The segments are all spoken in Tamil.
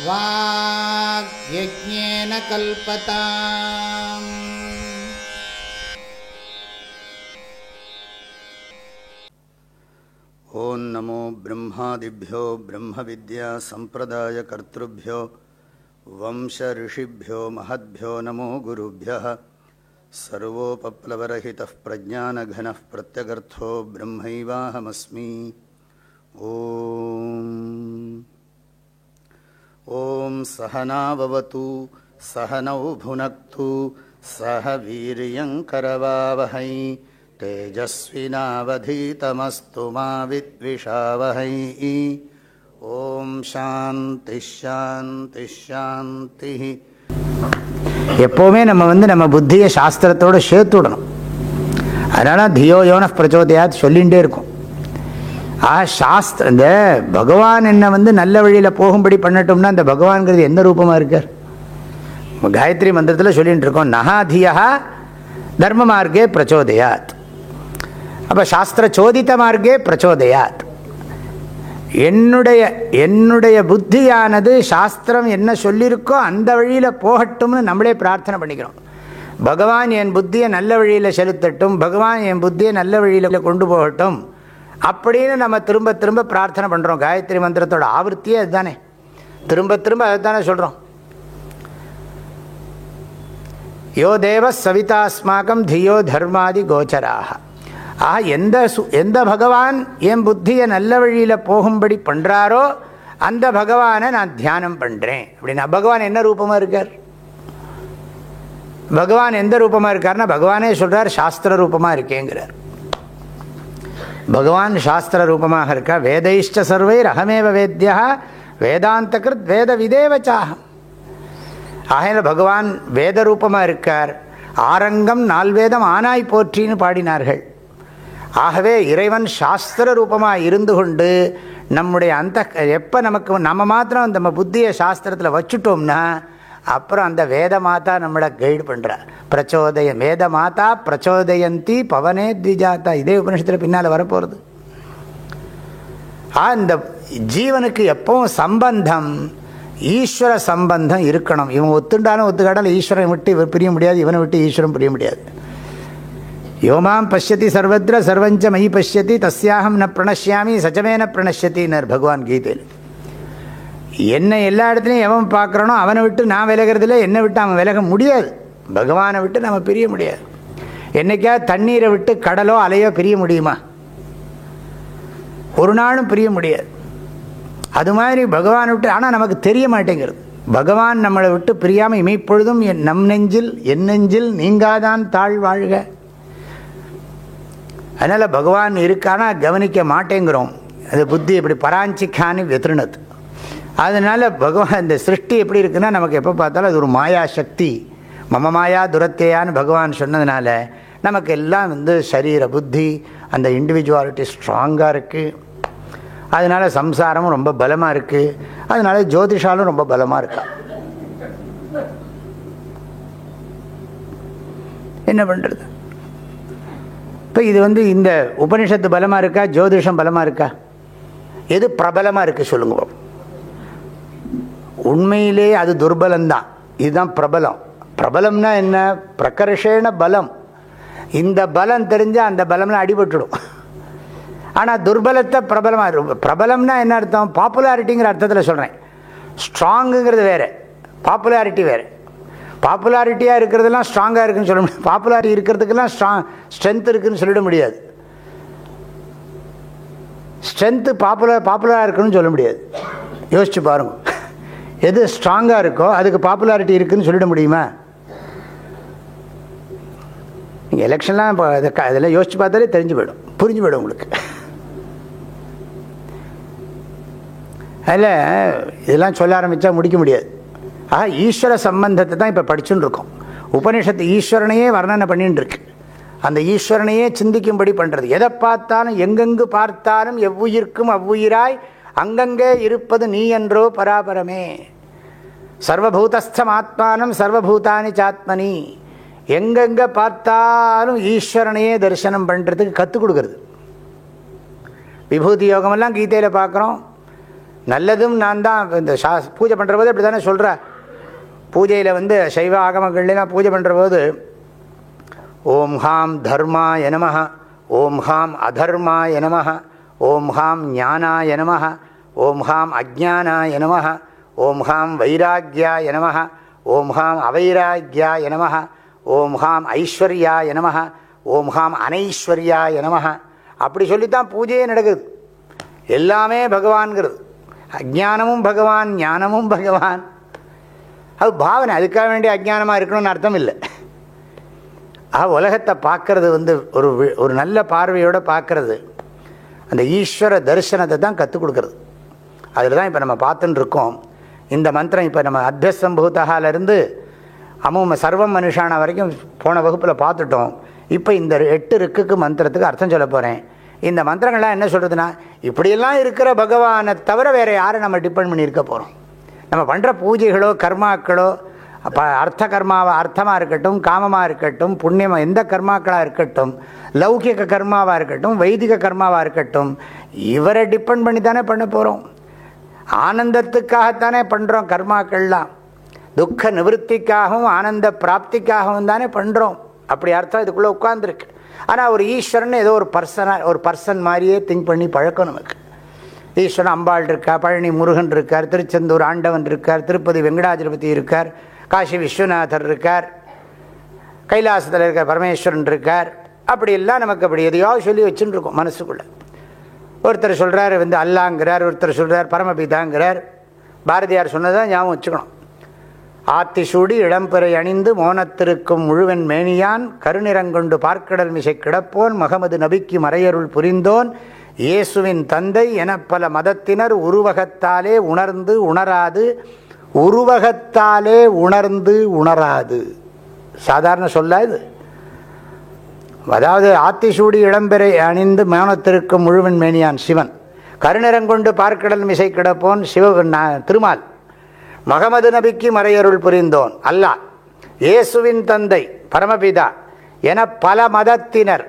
வாக்யஜ்ஞேன கல்பதாம். ஓம் நமோ பிரம்மாதிப்யோ பிரம்ம வித்யா சம்பிரதாய கர்த்ருப்யோ வம்ச ரிஷிப்யோ மஹத்யோ நமோ குருப்யः. சர்வோபப்ளவரஹிதः பிரஜ்ஞானகனः பிரத்யகர்த்தோ பிரம்மைவாஹமஸ்மி. ஓம் சஹனாவவது சஹனௌ புனக்து சஹ வீர்யங்கரவாவஹை தேஜஸ்வினாவதீதமஸ்து மா வித்விஷாவஹை. ஓம் சாந்தி ஷாந்தி ஷாந்தி. எப்போவுமே நம்ம புத்தியை சாஸ்திரத்தோடு சேர்த்து விடணும். அதனால தியோ யோன பிரச்சோதயாத் சொல்லிகிட்டே இருக்கும். சாஸ்திரம் இந்த பகவான் என்ன நல்ல வழியில் போகும்படி பண்ணட்டோம்னா அந்த பகவான்கிறது என்ன ரூபமாக இருக்கார்? காயத்ரி மந்திரத்தில் சொல்லிகிட்டு இருக்கோம், நகாதியா தர்ம மார்க்கே பிரச்சோதயாத். அப்போ சாஸ்திர சோதித்த மார்க்கே பிரச்சோதயாத். என்னுடைய புத்தியானது சாஸ்திரம் என்ன சொல்லியிருக்கோ அந்த வழியில் போகட்டும்னு நம்மளே பிரார்த்தனை பண்ணிக்கிறோம். பகவான் என் புத்தியை நல்ல வழியில் செலுத்தட்டும், பகவான் என் புத்தியை நல்ல வழியில் கொண்டு போகட்டும் அப்படின்னு நம்ம திரும்ப திரும்ப பிரார்த்தனை பண்ணுறோம். காயத்ரி மந்திரத்தோட ஆவர்த்தியே அதுதானே, திரும்ப திரும்ப அதுதானே சொல்கிறோம். யோ தேவ சவிதாஸ்மாகம் தியோ தர்மாதி கோச்சராக. எந்த பகவான் என் புத்தியை நல்ல வழியில் போகும்படி பண்ணுறாரோ அந்த பகவானை நான் தியானம் பண்ணுறேன் அப்படின்னா. பகவான் என்ன ரூபமாக இருக்கார்? பகவான் எந்த ரூபமாக இருக்கார்னா பகவானே சொல்கிறார் சாஸ்திர ரூபமாக இருக்கேங்கிறார். பகவான் சாஸ்திர ரூபமாக இருக்கா. வேதைஷ்ட சர்வைர் அகமேவ வேத்யா வேதாந்த கிருத் வேத விதேவச்சாகம். ஆகையில பகவான் வேத ரூபமாக இருக்கார். ஆரங்கம் நால்வேதம் ஆனாய் போற்றின்னு பாடினார்கள். ஆகவே இறைவன் சாஸ்திர ரூபமாக இருந்து கொண்டு நம்முடைய எப்போ நம்ம மாத்திரம் நம்ம புத்தியை சாஸ்திரத்தில் வச்சுட்டோம்னா அப்புறம் அந்த வேத மாதா நம்மளை கைடு பண்ணுறார். வேத மாதா பிரச்சோதயந்தி பவனே த்விஜாத்தா. இதே உபநிஷத்தில் பின்னால் வரப்போகிறது. இந்த ஜீவனுக்கு எப்பவும் சம்பந்தம் ஈஸ்வர சம்பந்தம் இருக்கணும். இவன் ஒத்துண்டாலும் ஒத்துக்காட்டாலும் ஈஸ்வரன் விட்டு பிரிய முடியாது, இவனை விட்டு ஈஸ்வரன் பிரிய முடியாது. யோமாம் பஷ்யதி சர்வத்ர சர்வஞ்ச மயி பஷ்யதி தஸ்யாஹம் ந பிரணஷ்யாமி சச்சமே ந பிரணஷ்யத்தினர் பகவான் கீதையில். என்னை எல்லா இடத்துலையும் எவன் பார்க்குறானோ அவனை விட்டு நான் விலகிறதில்ல, என்னை விட்டு அவன் விலக முடியாது. பகவானை விட்டு நம்ம பிரிய முடியாது. என்னைக்காவது தண்ணீரை விட்டு கடலோ அலையோ பிரிய முடியுமா? ஒரு நாளும் பிரிய முடியாது. அது மாதிரி பகவானை விட்டு, ஆனால் நமக்கு தெரிய மாட்டேங்கிறது. பகவான் நம்மளை விட்டு பிரியாமல் இமைப்பொழுதும் நம் நெஞ்சில் என் நெஞ்சில் நீங்காதான் தாழ் வாழ்க. அதனால் பகவான் இருக்கானா கவனிக்க மாட்டேங்கிறோம். அது புத்தி இப்படி பராஞ்சிக்கானி வெத்ருணத். அதனால் பகவான் இந்த சிருஷ்டி எப்படி இருக்குன்னா நமக்கு எப்போ பார்த்தாலும் அது ஒரு மாயா சக்தி. மம மாயா துரத்தையான்னு பகவான் சொன்னதுனால நமக்கு எல்லாம் சரீர புத்தி அந்த இண்டிவிஜுவாலிட்டி ஸ்ட்ராங்காக இருக்குது. அதனால் சம்சாரமும் ரொம்ப பலமாக இருக்குது. அதனால ஜோதிஷாலும் ரொம்ப பலமாக இருக்கா. என்ன பண்ணுறது? இப்போ இது இந்த உபனிஷத்து பலமாக இருக்கா, ஜோதிஷம் பலமாக இருக்கா? எது பிரபலமாக இருக்குது சொல்லுங்க. உண்மையிலே அது துர்பலம்தான். இதுதான் பிரபலம். பிரபலம்னா என்ன? பிரகர்ஷேண பலம். இந்த பலம் தெரிஞ்சால் அந்த பலம்லாம் அடிபட்டுடும். ஆனால் துர்பலத்தை பிரபலமாக. பிரபலம்னா என்ன அர்த்தம்? பாப்புலாரிட்டிங்கிற அர்த்தத்தில் சொல்கிறேன். ஸ்ட்ராங்குங்கிறது வேறு, பாப்புலாரிட்டி வேறு. பாப்புலாரிட்டியாக இருக்கிறதெல்லாம் ஸ்ட்ராங்காக இருக்குதுன்னு சொல்ல முடியாது. பாப்புலாரிட்டி இருக்கிறதுக்கெல்லாம் ஸ்ட்ரென்த் இருக்குதுன்னு சொல்லிட முடியாது. ஸ்ட்ரென்த்து பாப்புலராக இருக்குன்னு சொல்ல முடியாது. யோசிச்சு பாருங்க, எது ஸ்ட்ராங்காக இருக்கோ அதுக்கு பாப்புலாரிட்டி இருக்குதுன்னு சொல்லிட முடியுமா? நீங்கள் எலெக்ஷன்லாம் இப்போ இதெல்லாம் யோசிச்சு பார்த்தாலே தெரிஞ்சு போயிடும், புரிஞ்சு போயிடும் உங்களுக்கு. அதில் இதெல்லாம் சொல்ல ஆரம்பித்தா முடிக்க முடியாது. ஈஸ்வர சம்பந்தத்தை தான் இப்போ படிச்சுன்னு இருக்கோம். உபனிஷத்து ஈஸ்வரனையே வர்ணனை பண்ணிட்டு இருக்கு. அந்த ஈஸ்வரனையே சிந்திக்கும்படி பண்ணுறது. எதை பார்த்தாலும் எங்கெங்கு பார்த்தாலும் எவ்வுயிர்க்கும் அவ்வுயிராய் அங்கங்கே இருப்பது நீ என்றோ பராபரமே. சர்வபூதஸ்தம் ஆத்மானம் சர்வபூதானி சாத்மனி. எங்கெங்கே பார்த்தாலும் ஈஸ்வரனையே தரிசனம் பண்ணுறதுக்கு கற்றுக் கொடுக்குறது. விபூதி யோகமெல்லாம் கீதையில் பார்க்குறோம். நல்லதும் நான் தான். இந்த பூஜை பண்ணுற போது இப்படி தானே சொல்கிற. பூஜையில் சைவ ஆகமங்கள்லாம் பூஜை பண்ணுற போது ஓம் ஹாம் தர்மாய நமஹ, ஓம் ஹாம் அதர்மாய நமஹ, ஓம் ஹாம் ஞானாய நமஹ, ஓம் ஹாம் அஜ்ஞானாய நமஹ, ஓம் ஹாம் வைராக்யாய நமஹ, ஓம் ஹாம் அவைராக்யாய நமஹ, ஓம் ஹாம் ஐஸ்வர்யாய நமஹ, ஓம் ஹாம் அனைஸ்வர்யாய நமஹ. அப்படி சொல்லித்தான் பூஜையே நடக்குது. எல்லாமே பகவான்கிறது. அஜ்ஞானமும் பகவான், ஞானமும் பகவான். அது பாவனை. அதுக்காக வேண்டிய அஜ்ஞானமாக இருக்கணும்னு அர்த்தம் இல்லை. உலகத்தை பார்க்கறது ஒரு நல்ல பார்வையோடு பார்க்கறது, அந்த ஈஸ்வர தரிசனத்தை தான் கற்றுக் கொடுக்கறது. அதில் தான் இப்போ நம்ம பார்த்துட்டு இருக்கோம். இந்த மந்திரம் இப்போ நம்ம அத்யசம்பூதாலேருந்து அமும சர்வம் மனுஷான வரைக்கும் போன வகுப்பில் பார்த்துட்டோம். இப்போ இந்த 8 ருக்குக்கு மந்திரத்துக்கு அர்த்தம் சொல்ல போகிறேன். இந்த மந்திரங்கள்லாம் என்ன சொல்கிறதுனா, இப்படியெல்லாம் இருக்கிற பகவானை தவிர வேறு யாரை நம்ம டிபெண்ட் பண்ணியிருக்க போகிறோம். நம்ம பண்ணுற பூஜைகளோ கர்மாக்களோ அர்த்த கர்மாவாக அர்த்தமாக இருக்கட்டும், காமமாக இருக்கட்டும், புண்ணியமாக எந்த கர்மாக்களாக இருக்கட்டும், லௌகிக கர்மாவாக இருக்கட்டும், வைதிக கர்மாவாக இருக்கட்டும், இவரை டிபெண்ட் பண்ணி தானே பண்ண போகிறோம். ஆனந்தத்துக்காகத்தானே பண்ணுறோம் கர்மாக்கள்லாம். துக்க நிவர்த்திக்காகவும் ஆனந்த பிராப்திக்காகவும் தானே பண்ணுறோம். அப்படி அர்த்தம் இதுக்குள்ளே உட்கார்ந்துருக்கு. ஆனால் ஒரு ஈஸ்வரன் ஏதோ ஒரு பர்சன் மாதிரியே திங்க் பண்ணி பழக்கம் நமக்கு. ஈஸ்வரன் அம்பாள் இருக்கார், பழனி முருகன் இருக்கார், திருச்செந்தூர் ஆண்டவன் இருக்கார், திருப்பதி வெங்கடாஜலபதி இருக்கார், காசி விஸ்வநாதர் இருக்கார், கைலாசத்தில் இருக்கார் பரமேஸ்வரன் இருக்கார். அப்படியெல்லாம் நமக்கு அப்படி எதையாவது சொல்லி வச்சுன்னு இருக்கோம் மனசுக்குள்ளே. ஒருத்தர் சொல்கிறார் அல்லாங்கிறார், ஒருத்தர் சொல்கிறார் பரமபிதாங்கிறார். பாரதியார் சொன்னதான் ஞாபகம் வச்சுக்கணும். ஆத்திசூடி இளம்பிறை அணிந்து மோனத்திருக்கும் முழுவன் மேனியான், கருநிறங்கொண்டு பார்க்கடல் மிசை கிடப்போன், மகமது நபிக்கு மறையருள் புரிந்தோன், இயேசுவின் தந்தை என பல மதத்தினர் உருவகத்தாலே உணர்ந்து உணராது, உருவகத்தாலே உணர்ந்து உணராது. சாதாரண சொல்ல இது. அதாவது ஆத்திசூடி இளம்பிறை அணிந்து மோனத்திருக்கும் முழுவன் மேனியான் சிவன், கருநிறங்கொண்டு பார்க்கடல் மிசை கிடப்போன் திருமால், மகமது நபிக்கு மறையருள் புரிந்தோன் அல்லாஹ், இயேசுவின் தந்தை பரமபிதா என பல மதத்தினர்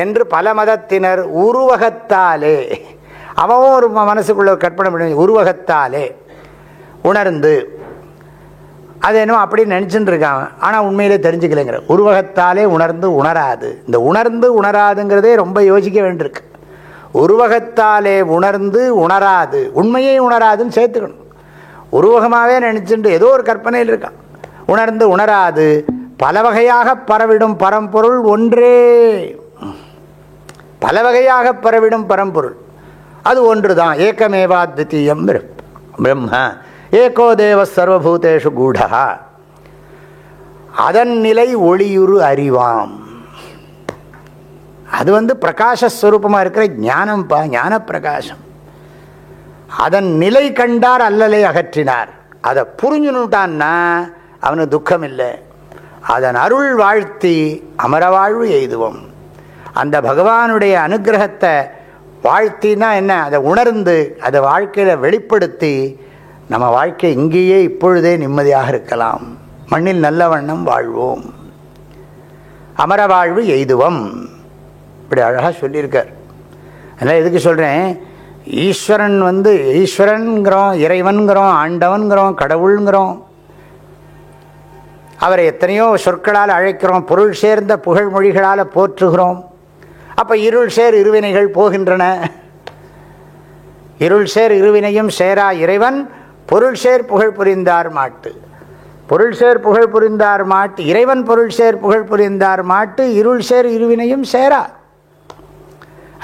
என்று பல மதத்தினர் உருவகத்தாலே, அவன் ஒரு மனசுக்குள்ள கற்பனை பண்ணி உருவகத்தாலே உணர்ந்து, அது என்னமோ அப்படின்னு நினச்சிட்டு இருக்காங்க. ஆனால் உண்மையிலே தெரிஞ்சுக்கலைங்கிற. உருவகத்தாலே உணர்ந்து உணராது. இந்த உணர்ந்து உணராதுங்கிறதே ரொம்ப யோசிக்க வேண்டியிருக்கு. உருவகத்தாலே உணர்ந்து உணராது, உண்மையை உணராதுன்னு சேர்த்துக்கணும். உருவகமாகவே நினச்சிட்டு ஏதோ ஒரு கற்பனையில் இருக்கான். உணர்ந்து உணராது பல வகையாக பரவிடும் பரம்பொருள் ஒன்றே. பல வகையாக பரவிடும் பரம்பொருள் அது ஒன்று தான். ஏகமேவாத்விதீயம் பிரம்ம ஏகோ தேவ சர்வபூதேஷு கூடா. அதன் நிலை ஒளியுறு அறிவாம். அது பிரகாசஸ்வரூபமாக இருக்கிற ஞானம்பா, ஞான பிரகாசம். அதன் நிலை கண்டார் அல்லலை அகற்றினார். அதை புரிஞ்சுனுட்டான்னா அவனுக்கு துக்கம் இல்லை. அதன் அருள் வாழ்த்தி அமரவாழ்வு எய்துவோம். அந்த பகவானுடைய அனுகிரகத்தை வாழ்த்தினா என்ன, அதை உணர்ந்து அதை வாழ்க்கையில் வெளிப்படுத்தி நம்ம வாழ்க்கை இங்கேயே இப்பொழுதே நிம்மதியாக இருக்கலாம். மண்ணில் நல்ல வண்ணம் வாழ்வோம், அமரவாழ்வு எய்துவோம். இப்படி அழகாக சொல்லியிருக்கார். அதனால் எதுக்கு சொல்கிறேன், ஈஸ்வரன் ஈஸ்வரன்கிறோம், இறைவன்கிறோம், ஆண்டவன்கிறோம், கடவுளுங்கிறோம். அவரை எத்தனையோ சொற்களால் அழைக்கிறோம், பொருள் சேர்ந்த புகழ்மொழிகளால் போற்றுகிறோம். அப்போ இருள் சேர் இருவினைகள் போகின்றன. இருள் சேர் இருவினையும் சேரா இறைவன் பொருள் சேர் புகழ் புரிந்தார் மாட்டு. பொருள் சேர் புகழ் புரிந்தார் மாட்டு, இறைவன் பொருள் சேர் புகழ் புரிந்தார் மாட்டு, இருள் சேர் இருவினையும் சேரா.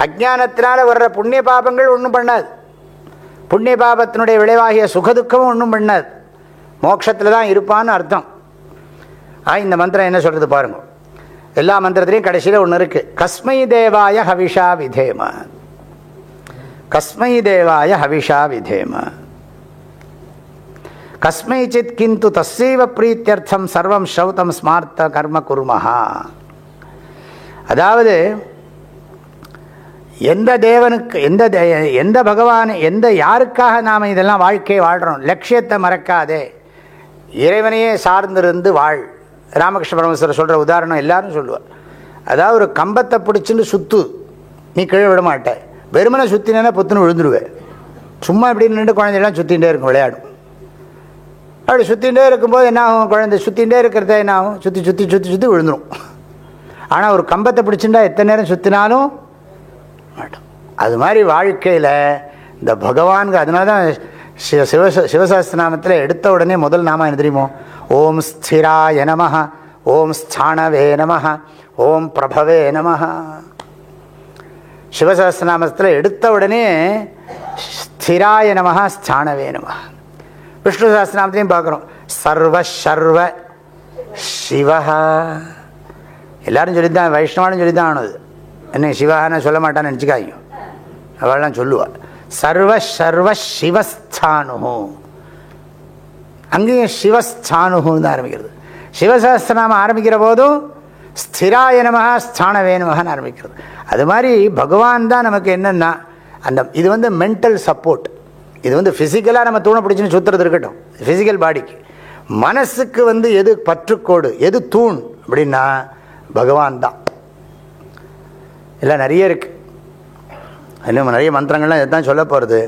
அஜ்ஞானத்தினால வர்ற புண்ணிய பாபங்கள் ஒன்றும் பண்ணாது. புண்ணிய பாபத்தினுடைய விளைவாகிய சுகதுக்கமும் ஒன்றும் பண்ணாது. மோட்சத்தில் தான் இருப்பான்னு அர்த்தம். இந்த மந்திரம் என்ன சொல்கிறது பாருங்க. எல்லா மந்திரத்திலையும் கடைசியில் ஒன்று இருக்குது. கஸ்மை தேவாய ஹவிஷா விதேம, கஸ்மை தேவாய ஹவிஷா விதேம, கஸ்மை சித் கிந்து தஸ்ஸைவ பிரீத்தியர்த்தம் சர்வம் ஸ்ரௌதம் ஸ்மார்த்த கர்ம குர்மஹா. அதாவது எந்த தேவனுக்கு, எந்த பகவான், யாருக்காக நாம் இதெல்லாம் வாழ்க்கையை வாழ்கிறோம், லட்சியத்தை மறக்காதே, இறைவனையே சார்ந்திருந்து வாழ். ராமகிருஷ்ண பரமேஸ்வரர் சொல்கிற உதாரணம் எல்லாரும் சொல்லுவார். அதாவது ஒரு கம்பத்தை பிடிச்சின்னு சுத்து, நீ கீழே விட மாட்டேன். வெறுமனை சுத்தினா பொத்துன்னு விழுந்துருவேன். சும்மா இப்படி நின்று குழந்தையெல்லாம் சுற்றிகிட்டே இருக்கும், விளையாடும். அப்படி சுற்றிகிட்டே இருக்கும்போது என்ன ஆகும், குழந்தை சுற்றிகிட்டே இருக்கிறத என்ன ஆகும், சுற்றி சுற்றி சுற்றி சுற்றி விழுந்துடும். ஆனால் ஒரு கம்பத்தை பிடிச்சிட்டா எத்தனை நேரம் சுற்றினாலும் மாட்டோம். அது மாதிரி வாழ்க்கையில் இந்த பகவானுக்கு, அதனால தான் சிவசஹஸ்ரநாமத்தில் எடுத்த உடனே முதல் நாமம் என்ன தெரியுமோ, ஓம் ஸ்திராய நமஹ, ஓம் ஸ்தானவே நமஹ, ஓம் பிரபவே நமஹ. சிவசஹஸ்ரநாமத்தில் எடுத்த உடனே ஸ்திராய நமஹ, ஸ்தானவே நமஹ. விஷ்ணு சஹஸ்ரநாமத்திலையும் பார்க்குறோம், சர்வ சர்வ சிவஹா. எல்லாரும் சொல்லித்தான், வைஷ்ணவானும் சொல்லித்தான் ஆனது. என்ன சிவஹான்னு சொல்ல மாட்டான்னு நினச்சிக்காங்க, அவள்லாம் சொல்லுவாள். சர்வ சர்வ சிவஸ்தானு, அங்கேயும் சிவஸ்தானுன்னு ஆரம்பிக்கிறது. சிவசஹஸ்ரநாமம் ஆரம்பிக்கிற போதும் ஸ்திராய நமஹ, ஸ்தானவே நமஹன்னு ஆரம்பிக்கிறது. அது மாதிரி பகவான் தான் நமக்கு என்னென்னா அந்த இது வந்து மென்டல் சப்போர்ட். இது வந்து ஃபிசிக்கலாக நம்ம தூணை பிடிச்சின்னு சுற்றுறது இருக்கட்டும், ஃபிசிக்கல் பாடிக்கு. மனசுக்கு வந்து எது பற்றுக்கோடு, எது தூண் அப்படின்னா பகவான் தான். எல்லாம் நிறைய இருக்கு, இன்னும் நிறைய மந்திரங்கள்லாம் இதுதான் சொல்ல போகிறது.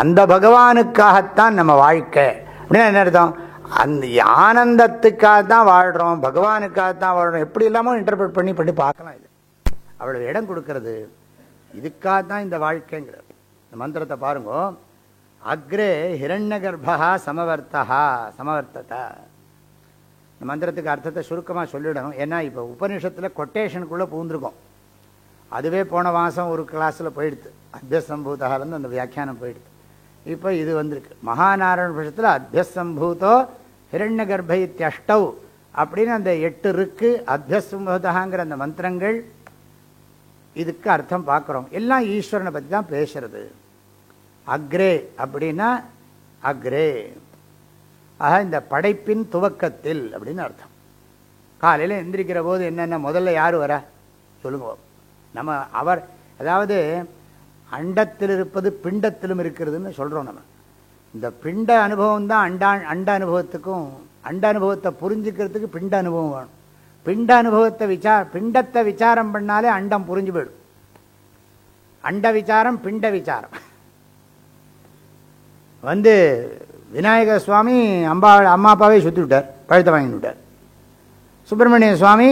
அந்த பகவானுக்காகத்தான் நம்ம வாழ்க்கை அப்படின்னா என்ன அர்த்தம், அந்த ஆனந்தத்துக்காக தான் வாழ்கிறோம், பகவானுக்காகத்தான் வாழ்கிறோம். எப்படி இல்லாமல் இன்டர்பிரட் பண்ணி பண்ணி பார்க்கலாம். இது அவ்வளவு இடம் கொடுக்கறது இதுக்காக தான் இந்த வாழ்க்கைங்கிறது. இந்த மந்திரத்தை பாருங்க, அக்ரே ஹிரண்ய கர்ப்பா சமவர்த்தா சமவர்த்ததா. இந்த மந்திரத்துக்கு அர்த்தத்தை சுருக்கமாக சொல்லிடணும். ஏன்னா இப்போ உபநிஷத்தில் கொட்டேஷனுக்குள்ளே பூந்துருக்கோம். அதுவே போன மாதம் ஒரு கிளாஸில் போயிடுது, அத்தியசம்பூதாலேருந்து அந்த வியாக்கியானம் போயிடுது. இப்போ இது வந்திருக்கு மகாநாராயண உபனிஷத்தில் அத்தியசம்பூதோ ஹிரண்ய கர்ப்ப இத்யஷ்டௌ அப்படின்னு அந்த 8 இருக்கு. அத்தியசம்பூதாங்கிற அந்த மந்திரங்கள் இதுக்கு அர்த்தம் பார்க்குறோம். எல்லாம் ஈஸ்வரனை பற்றி தான் பேசுறது. அக்ரே அப்படின்னா அக்ரே, ஆக இந்த படைப்பின் துவக்கத்தில் அப்படின்னு அர்த்தம். காலையில் எந்திரிக்கிற போது என்னென்ன முதல்ல யார் வர சொல்லுங்க. நம்ம அவர் அதாவது அண்டத்தில் இருப்பது பிண்டத்திலும் இருக்கிறதுன்னு சொல்கிறோம். நம்ம இந்த பிண்ட அனுபவம் தான் அண்ட அனுபவத்துக்கும், அண்ட அனுபவத்தை புரிஞ்சுக்கிறதுக்கு பிண்ட அனுபவம் வேணும். பிண்ட அனுபவத்தை பிண்டத்தை விசாரம் பண்ணாலே அண்டம் புரிஞ்சு போயிடும். அண்ட விசாரம் பிண்ட விசாரம். வந்து விநாயகர் சுவாமி அம்மா அப்பாவே சுற்றி விட்டார், பழுத்த வாங்கி விட்டார். சுப்பிரமணிய சுவாமி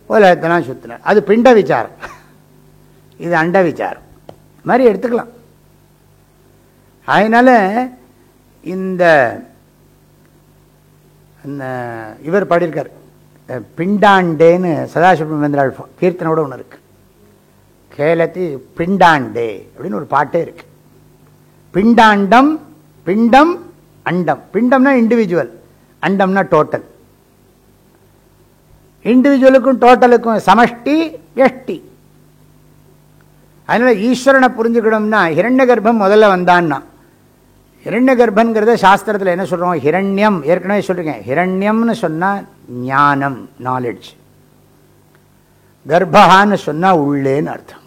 உலகத்தெல்லாம் சுற்றினார், அது பிண்ட விசாரம். இது அண்ட விசாரம் மாதிரி எடுத்துக்கலாம். அதனால இந்த இவர் பாடியிருக்கார் பிண்டாண்டேன்னு, சதாசிவமேந்திராள் கீர்த்தனோட ஒன்று இருக்கு, கேலத்தி பிண்டாண்டே அப்படின்னு ஒரு பாட்டே இருக்கு. பிண்டாண்டம், பிண்டம் அண்டம். பிண்டம்னா இண்டிவிஜுவல், அண்டம்னா டோட்டல். இண்டிவிஜுவலுக்கும் டோட்டலுக்கும் சமஷ்டி எஷ்டி. அதனால ஈஸ்வரனை புரிஞ்சுக்கணும்னா ஹிரண்ய கர்ப்பம் முதல்ல வந்தான்னா, ஹிரண்ய கர்ப்பங்கிறத சாஸ்திரத்தில் என்ன சொல்கிறோம், ஹிரண்யம் ஏற்கனவே சொல்லிருக்கேன். ஹிரண்யம்னு சொன்னால் ஞானம், நாலெட்ஜ். கர்ப்பகான்னு சொன்னால் உள்ளேன்னு அர்த்தம்.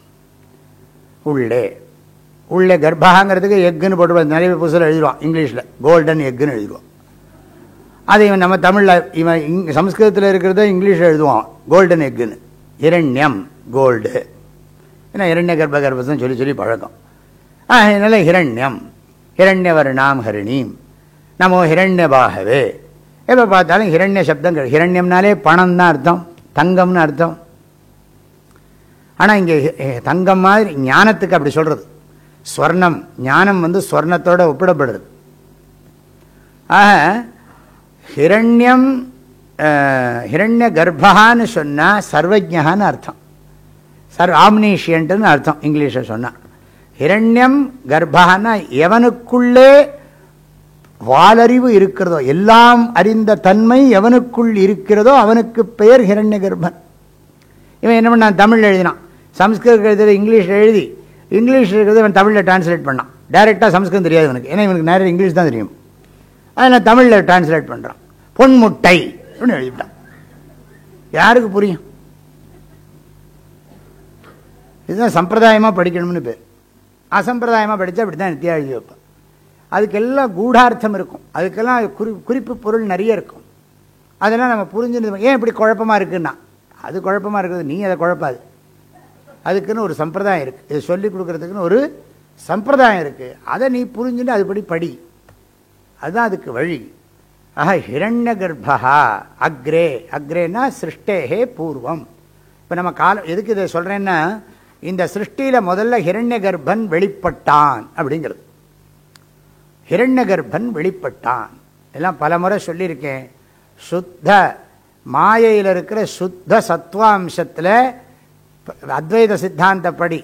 உள்ளே உள்ளே கர்ப்பகாங்கிறதுக்கு எக்குன்னு போட்டு நிறைய புதுசில் எழுதிடுவான், இங்கிலீஷில் கோல்டன் எக்குன்னு எழுதிடுவான். அது இவன் நம்ம தமிழில் இவன் சம்ஸ்கிருதத்தில் இருக்கிறத இங்கிலீஷில் எழுதுவான் கோல்டன் எக்குன்னு. ஹிரண்யம் கோல்டு, ஏன்னா ஹிரண்ய கர்ப்பம் சொல்லி சொல்லி பழக்கம். அதனால் ஹிரண்யம், ஹிரண்யவர்ணாம் ஹரிணீம் நமோ ஹிரண்யபாகவே. எப்போ பார்த்தாலும் ஹிரண்ய சப்தம். ஹிரண்யம்னாலே பணம் தான் அர்த்தம், தங்கம்னு அர்த்தம். ஆனால் இங்கே தங்கம் மாதிரி ஞானத்துக்கு அப்படி சொல்கிறது. ஸ்வர்ணம், ஞானம் வந்து ஸ்வர்ணத்தோட ஒப்பிடப்படுறது. ஆக ஹிரண்யம் ஹிரண்ய கர்ப்பகான்னு சொன்னால் சர்வஜகான்னு அர்த்தம், ஆம்னீஷியன்ட்டுன்னு அர்த்தம் இங்கிலீஷில் சொன்னால். ஹிரண்யம் கர்ப்பகான்னா எவனுக்குள்ளே வாலறிவு இருக்கிறதோ, எல்லாம் அறிந்த தன்மை எவனுக்குள் இருக்கிறதோ அவனுக்கு பெயர் ஹிரண்ய கர்ப்பன். இவன் என்ன பண்ணான், தமிழில் எழுதினான், சம்ஸ்கிருதம் எழுதி இங்கிலீஷில் எழுதி, இங்கிலீஷில் இருக்கிறது இவன் தமிழில் டிரான்ஸ்லேட் பண்ணான். டைரெக்டாக சம்ஸ்கிருதம் தெரியாது இவனுக்கு, ஏன்னா இவனுக்கு நிறைய இங்கிலீஷ் தான் தெரியும். அதில் தமிழில் டிரான்ஸ்லேட் பண்ணுறான். பொன்முட்டை அப்படின்னு எழுதிவிட்டான். யாருக்கு புரியும்? இதுதான் சம்பிரதாயமாக படிக்கணும்னு பேர். அசம்பிரதாயமாக படித்தா அப்படி தான் நித்தியா எழுதி வைப்பான். அதுக்கெல்லாம் கூடார்த்தம் இருக்கும், அதுக்கெல்லாம் குறிப்பு பொருள் நிறைய இருக்கும். அதெல்லாம் நம்ம புரிஞ்சுன்னு ஏன் இப்படி குழப்பமாக இருக்குன்னா, அது குழப்பமாக இருக்குது, நீ அதை குழப்பாது. அதுக்குன்னு ஒரு சம்பிரதாயம் இருக்குது, இது சொல்லிக் கொடுக்குறதுக்குன்னு ஒரு சம்பிரதாயம் இருக்குது, அதை நீ புரிஞ்சுட்டு அதுபடி படி, அதுதான் அதுக்கு வழி. ஆஹா ஹிரண்ய கர்ப்பா அக்ரே, அக்ரேனா சிருஷ்டேஹே பூர்வம். இப்போ நம்ம காலம் எதுக்கு இதை சொல்கிறேன்னா, இந்த சிருஷ்டியில் முதல்ல ஹிரண்ய கர்ப்பன் வெளிப்பட்டான் அப்படிங்கிறது. ஹிரண்ய கர்ப்பன் வெளிப்பட்டான் எல்லாம் பல முறை சொல்லியிருக்கேன். சுத்த மாயையில் இருக்கிற சுத்த சத்வாம்சத்தில் அத்வைத சித்தாந்தப்படி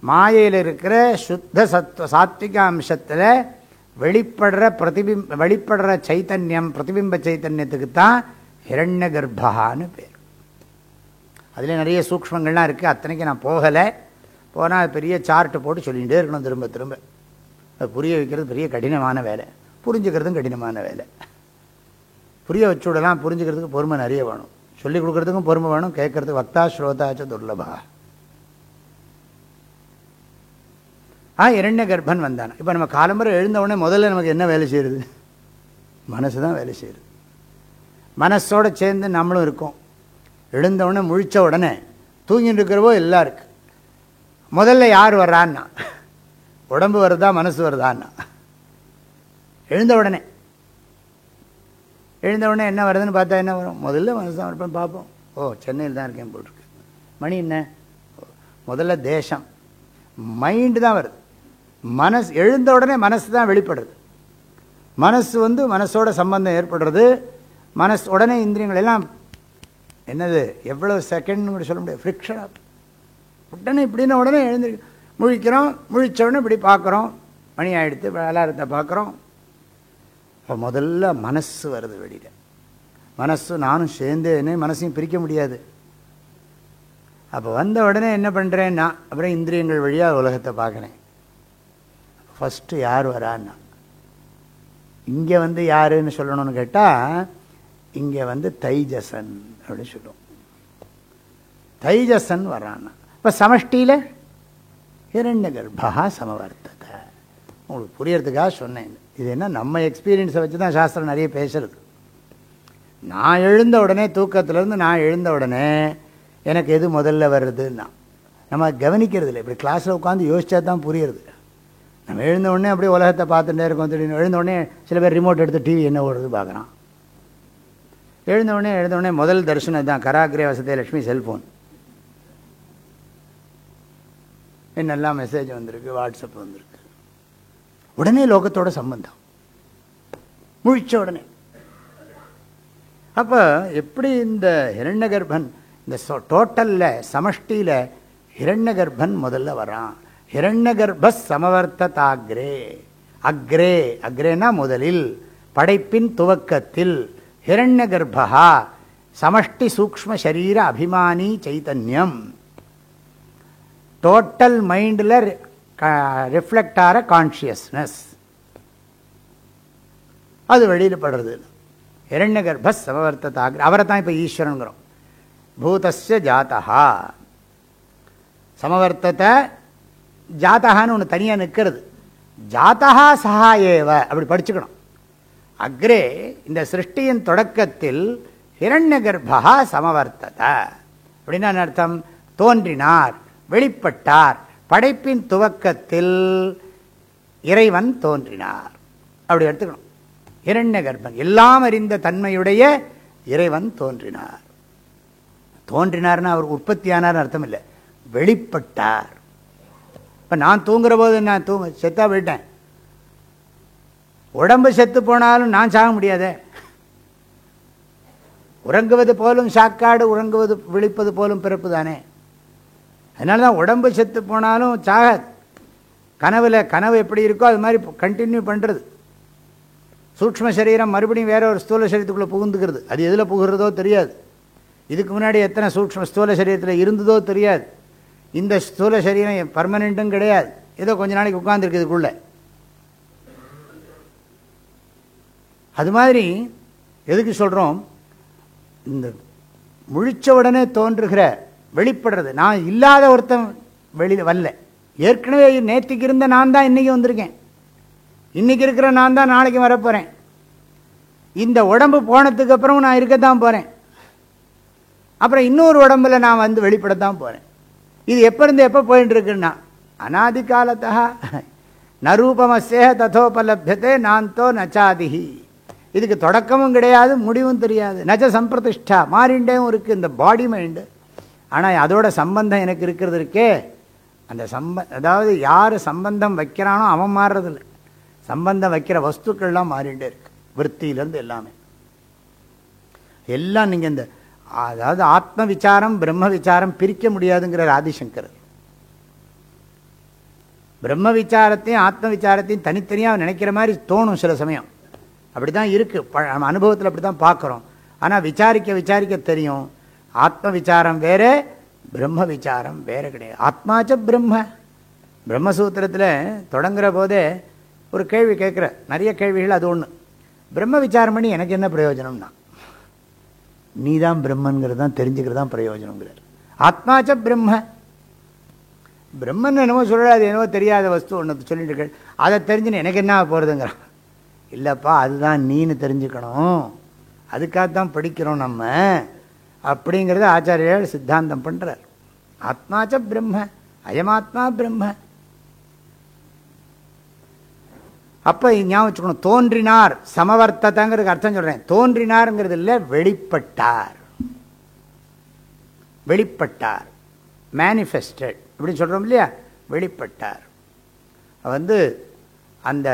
மாயையில் இருக்கிற சுத்த சாத்விக அம்சத்தில் வெளிப்படுற சைத்தன்யம், பிரதிபிம்ப சைத்தன்யத்துக்கு தான் ஹிரண்ய கர்ப்பான்னு பேர். அதில் நிறைய சூக்ஷ்மங்கள்லாம் இருக்குது, அத்தனைக்கு நான் போகலை. போனால் பெரிய சார்ட்டு போட்டு சொல்லிகிட்டே இருக்கணும் திரும்ப திரும்ப. அது புரிய வைக்கிறது பெரிய கடினமான வேலை, புரிஞ்சுக்கிறதும் கடினமான வேலை. புரிய வச்சு விடலாம், புரிஞ்சுக்கிறதுக்கு பொறுமை நிறைய வேணும், சொல்லிக் கொடுக்குறதுக்கும் பொறுமை வேணும், கேட்கறதுக்கு வக்தா ஸ்ரோதாச்ச துர்லபா. இரண்ய கர்ப்பன் வந்தான். இப்போ நம்ம காலம்பரை எழுந்தவுடனே முதல்ல நமக்கு என்ன வேலை செய்யுது? மனசு தான் வேலை செய்யுது. மனசோடு சேர்ந்து நம்மளும் இருக்கோம். எழுந்தவுடனே முழித்த உடனே தூங்கிட்டு இருக்கிறவோ எல்லாம் இருக்கு. முதல்ல யார் வர்றான்னா, உடம்பு வருதா மனசு வருதான்னா? எழுந்த உடனே என்ன வருதுன்னு பார்த்தா என்ன வரும்? முதல்ல மனசு தான் இருப்பேன், பார்ப்போம். ஓ சென்னையில் தான் இருக்கேன் போட்டிருக்கு. மணி என்ன? முதல்ல தேசம், மைண்டு தான் வருது. மனசு எழுந்த உடனே மனசு தான் வெளிப்படுறது. மனசு மனசோட சம்பந்தம் ஏற்படுறது. மனசு உடனே இந்திரியங்கள் எல்லாம் என்னது, எவ்வளோ செகண்ட் கூட சொல்ல முடியாது, ஃப்ரிக்ஷன் ஆகும். உடனே இப்படின்னு உடனே எழுந்து முழிக்கிறோம். முழித்த உடனே இப்படி பார்க்குறோம், மணி ஆகிடுத்து, அலாரத்தை பார்க்குறோம். இப்போ முதல்ல மனசு வருது வெளியில். மனசு நானும் சேர்ந்தேன்னு மனசையும் பிரிக்க முடியாது. அப்போ வந்த உடனே என்ன பண்ணுறேன்னா, அப்புறம் இந்திரியங்கள் வழியாக உலகத்தை பார்க்குறேன். ஃபஸ்ட்டு யார் வரான்னா, இங்கே யாருன்னு சொல்லணும்னு கேட்டால், இங்கே தைஜசன் அப்படின்னு சொல்லுவோம். தைஜசன் வரான்னா, இப்போ சமஷ்டியில் ஹிரண்ய கர்ப்பா சமவர்த்தத்தை. உங்களுக்கு புரியறதுக்காக சொன்னேன். இது என்ன, நம்ம எக்ஸ்பீரியன்ஸை வச்சு தான் சாஸ்திரம் நிறைய பேசுறது. நான் எழுந்த உடனே, தூக்கத்துலேருந்து நான் எழுந்த உடனே எனக்கு எது முதல்ல வருதுன்னா நம்ம கவனிக்கிறது இல்லை. இப்படி கிளாஸில் உட்காந்து யோசிச்சா தான் புரியுறது. நம்ம எழுந்த உடனே அப்படியே உலகத்தை பார்த்துட்டே இருக்கோம். திடீர்னு எழுந்த உடனே சில பேர் ரிமோட் எடுத்து டிவி என்ன ஓடுறது பார்க்குறான். எழுந்த உடனே முதல் தரிசனம் தான் கராகிரே வசதே லட்சுமி செல்ஃபோன். என்னெல்லாம் மெசேஜ் வந்திருக்கு, வாட்ஸ்அப் வந்திருக்கு. உடனே லோகத்தோட சம்பந்தம் முழிச்ச உடனே. அப்போ எப்படி இந்த ஹிரண்ய கர்ப்பன், இந்த டோட்டலில் சமஷ்டியில் ஹிரண்ய கர்ப்பன் முதல்ல வரான். ஹிரண்ய கர்ப்ப சமவர்த்ததாக்ரே. அக்ரே, அக்ரேனா முதலில், படைப்பின் துவக்கத்தில். ஹிரண்ய கர்ப்பா சமஷ்டி சூக்ஷ்ம சரீர அபிமானி சைத்தன்யம். டோட்டல் மைண்டில் ரிஃப்ளெக்ட் ஆகிற கான்ஷியஸ்னஸ், அது வெளியில் படுறது. ஹிரண்ய கர்ப்ப சமவர்த்ததாக்ரே, அவரை தான் இப்போ ஈஸ்வரனுங்கிறோம். பூதஸ்ய ஜாதா சமவர்த்தத்தை, ஜாத்தகான்னு ஒன்று தனியாக நிற்கிறது. ஜாத்தா சஹா ஏவ, அப்படி படிச்சுக்கணும். அக்ரே, இந்த சிருஷ்டியின் தொடக்கத்தில் ஹிரண்ய கர்ப்பா சமவர்த்தத அப்படின்னா அர்த்தம், தோன்றினார், வெளிப்பட்டார். படைப்பின் துவக்கத்தில் இறைவன் தோன்றினார், அப்படி எடுத்துக்கணும். ஹிரண்ய கர்ப்பன், எல்லாம் அறிந்த தன்மையுடைய இறைவன் தோன்றினார். தோன்றினார்னா அவர் உற்பத்தியானார் அர்த்தம் இல்லை, வெளிப்பட்டார். இப்போ நான் தூங்குற போது நான் செத்தா போயிட்டேன். உடம்பு செத்து போனாலும் நான் சாக முடியாதே. உறங்குவது போலும் சாக்காடு, உறங்குவது விழிப்பது போலும் பிறப்பு தானே. அதனால தான் உடம்பு செத்து போனாலும் சாக, கனவு எப்படி இருக்கோ அது மாதிரி கண்டினியூ பண்ணுறது. சூக்ஷ்ம சரீரம் மறுபடியும் வேற ஒரு ஸ்தூல சரீரத்துக்குள்ளே புகுந்துக்கிறது. அது எதில் புகுறதோ தெரியாது. இதுக்கு முன்னாடி எத்தனை சூக்ஷ்ம ஸ்தூல சரீரத்தில் இருந்ததோ தெரியாது. இந்த ஸ்தூல சரீரம் பர்மனெண்ட்டும் கிடையாது, ஏதோ கொஞ்ச நாளைக்கு உட்கார்ந்துருக்கு இதுக்குள்ள. அது மாதிரி எதுக்கு சொல்கிறோம், இந்த முழிச்ச உடனே தோன்றுகிற வெளிப்படுறது. நான் இல்லாத ஒருத்தன் வெளியில் வரல. ஏற்கனவே நேற்றுக்கு இருந்த நான் தான் இன்றைக்கி வந்திருக்கேன். இன்றைக்கி இருக்கிற நான் தான் நாளைக்கு வரப்போகிறேன். இந்த உடம்பு போனதுக்கு அப்புறம் நான் இருக்கத்தான் போகிறேன். அப்புறம் இன்னொரு உடம்புல நான் வெளிப்படத்தான் போகிறேன். இது எப்போ இருந்து எப்போ போயிட்டு இருக்குன்னா, அநாதி காலத்தா நரூபமஸ்ய ததோபலப்யதே நாந்தோ நச்சாதிஹி. இதுக்கு தொடக்கமும் கிடையாது, முடிவும் தெரியாது. நச்ச சம்பிரதிஷ்டா, மாறிண்டேவும் இருக்குது இந்த பாடி மைண்டு. ஆனால் அதோட சம்பந்தம் எனக்கு இருக்கிறது இருக்கே, அந்த அதாவது யார் சம்பந்தம் வைக்கிறானோ அவன் மாறுறதில்லை. சம்பந்தம் வைக்கிற வஸ்துக்கள்லாம் மாறிண்டே இருக்கு, விற்த்தியிலேருந்து எல்லாமே. எல்லாம் நீங்கள் இந்த அதாவது ஆத்ம விசாரம் பிரம்ம விசாரம் பிரிக்க முடியாதுங்கிறார் ஆதிசங்கர். பிரம்ம விசாரத்தையும் ஆத்ம விசாரத்தையும் தனித்தனியாக நினைக்கிற மாதிரி தோணும் சில சமயம். அப்படி தான் இருக்குது, நம்ம அனுபவத்தில் அப்படி தான் பார்க்குறோம். ஆனால் விசாரிக்க விசாரிக்க தெரியும், ஆத்ம விசாரம் வேறு பிரம்ம விசாரம் வேறு கிடையாது. ஆத்மாச்ச பிரம்ம. பிரம்மசூத்திரத்தில் தொடங்குகிற போதே ஒரு கேள்வி கேட்குற, நிறைய கேள்விகள். அது ஒன்று, பிரம்ம விசாரம் பண்ணி எனக்கு என்ன பிரயோஜனம்னா, நீ தான் பிரம்மன்கிறது தான் தெரிஞ்சுக்கிறது தான் பிரயோஜனங்கிறார். ஆத்மாச்ச பிரம்ம. பிரம்மன் என்னவோ சொல்கிறாது, என்னவோ தெரியாத வஸ்து ஒன்று சொல்லிட்டு இருக்க, அதை தெரிஞ்சுன்னு எனக்கு என்ன போகிறதுங்கிறான். இல்லைப்பா, அதுதான் நீன்னு தெரிஞ்சுக்கணும், அதுக்காகத்தான் படிக்கிறோம் நம்ம அப்படிங்கிறத ஆச்சாரியர் சித்தாந்தம் பண்ணுறார். ஆத்மாச்ச பிரம்ம, அயமாத்மா பிரம்ம. அப்போ ஞாபகம் வச்சுக்கணும், தோன்றினார் சமவர்த்தங்கிறதுக்கு அர்த்தம் சொல்கிறேன். தோன்றினார்ங்கிறது இல்லை, வெளிப்பட்டார். வெளிப்பட்டார், மேனிஃபெஸ்டட் இப்படின்னு சொல்கிறோம் இல்லையா, வெளிப்பட்டார். அந்த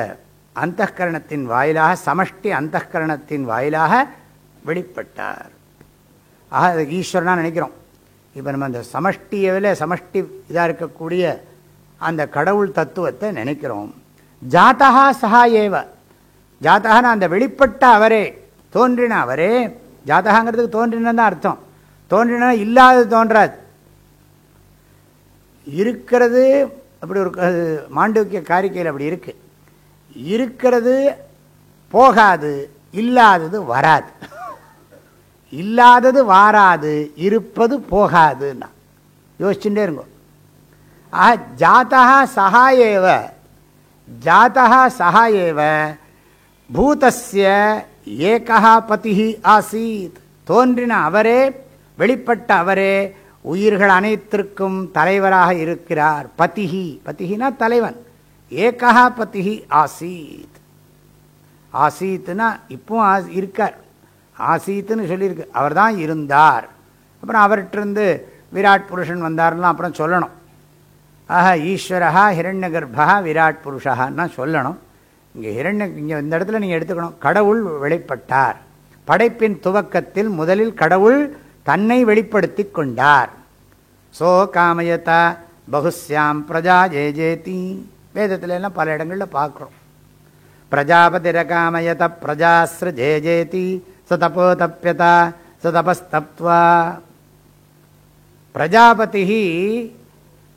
அந்தఃகரணத்தின் வாயிலாக, சமஷ்டி அந்தःகரணத்தின் வாயிலாக வெளிப்பட்டார். ஆக ஈஸ்வரனா நினைக்கிறோம். இப்போ நம்ம அந்த சமஷ்டியில் சமஷ்டி இதாக இருக்கக்கூடிய அந்த கடவுள் தத்துவத்தை நினைக்கிறோம். ஜாதகா சஹா ஏவ. ஜாதகனா அந்த வெளிப்பட்ட அவரே, தோன்றின அவரே. ஜாதகாங்கிறதுக்கு தோன்றின தான் அர்த்தம். தோன்றினா இல்லாதது தோன்றாது, இருக்கிறது. அப்படி ஒரு மாண்டூக்கிய காரிக்கையில் அப்படி இருக்கு, இருக்கிறது போகாது, இல்லாதது வராது. இல்லாதது வாராது, இருப்பது போகாதுன்னா யோசிச்சுட்டே இருங்கோ. ஜாதகா சஹா ஏவ, ஜாதகா சஹா ஏவ பூதஸ்ய ஏகஹா பதிஹி ஆசீத். தோன்றின அவரே, வெளிப்பட்ட அவரே உயிர்கள் அனைத்திற்கும் தலைவராக இருக்கிறார். பதிஹி, பதிஹினா தலைவன். ஏகஹா பதிஹி ஆசீத். ஆசீத்னா இப்பவும் இருக்கார், ஆசீத்துன்னு சொல்லியிருக்கு. அவர் தான் இருந்தார். அப்புறம் அவர்கிட்டருந்து விராட் புருஷன் வந்தார்லாம் அப்புறம் சொல்லணும். ஆஹா ஈஸ்வரஹா ஹிரண்ய கர்ப்பா விராட் புருஷான்னா சொல்லணும். இங்கே இங்கே இந்த இடத்துல நீங்கள் எடுத்துக்கணும், கடவுள் வெளிப்பட்டார். படைப்பின் துவக்கத்தில் முதலில் கடவுள் தன்னை வெளிப்படுத்தி கொண்டார். சோ காமயதா பகுஸ்யாம் பிரஜா ஜேஜேதி. வேதத்துல எல்லாம் பல இடங்களில் பார்க்குறோம். பிரஜாபதிர காமயத பிரஜாஸ்ரு ஜேஜேதி சதபோ தப்யதா சதபஸ்தப்த்வா. பிரஜாபதி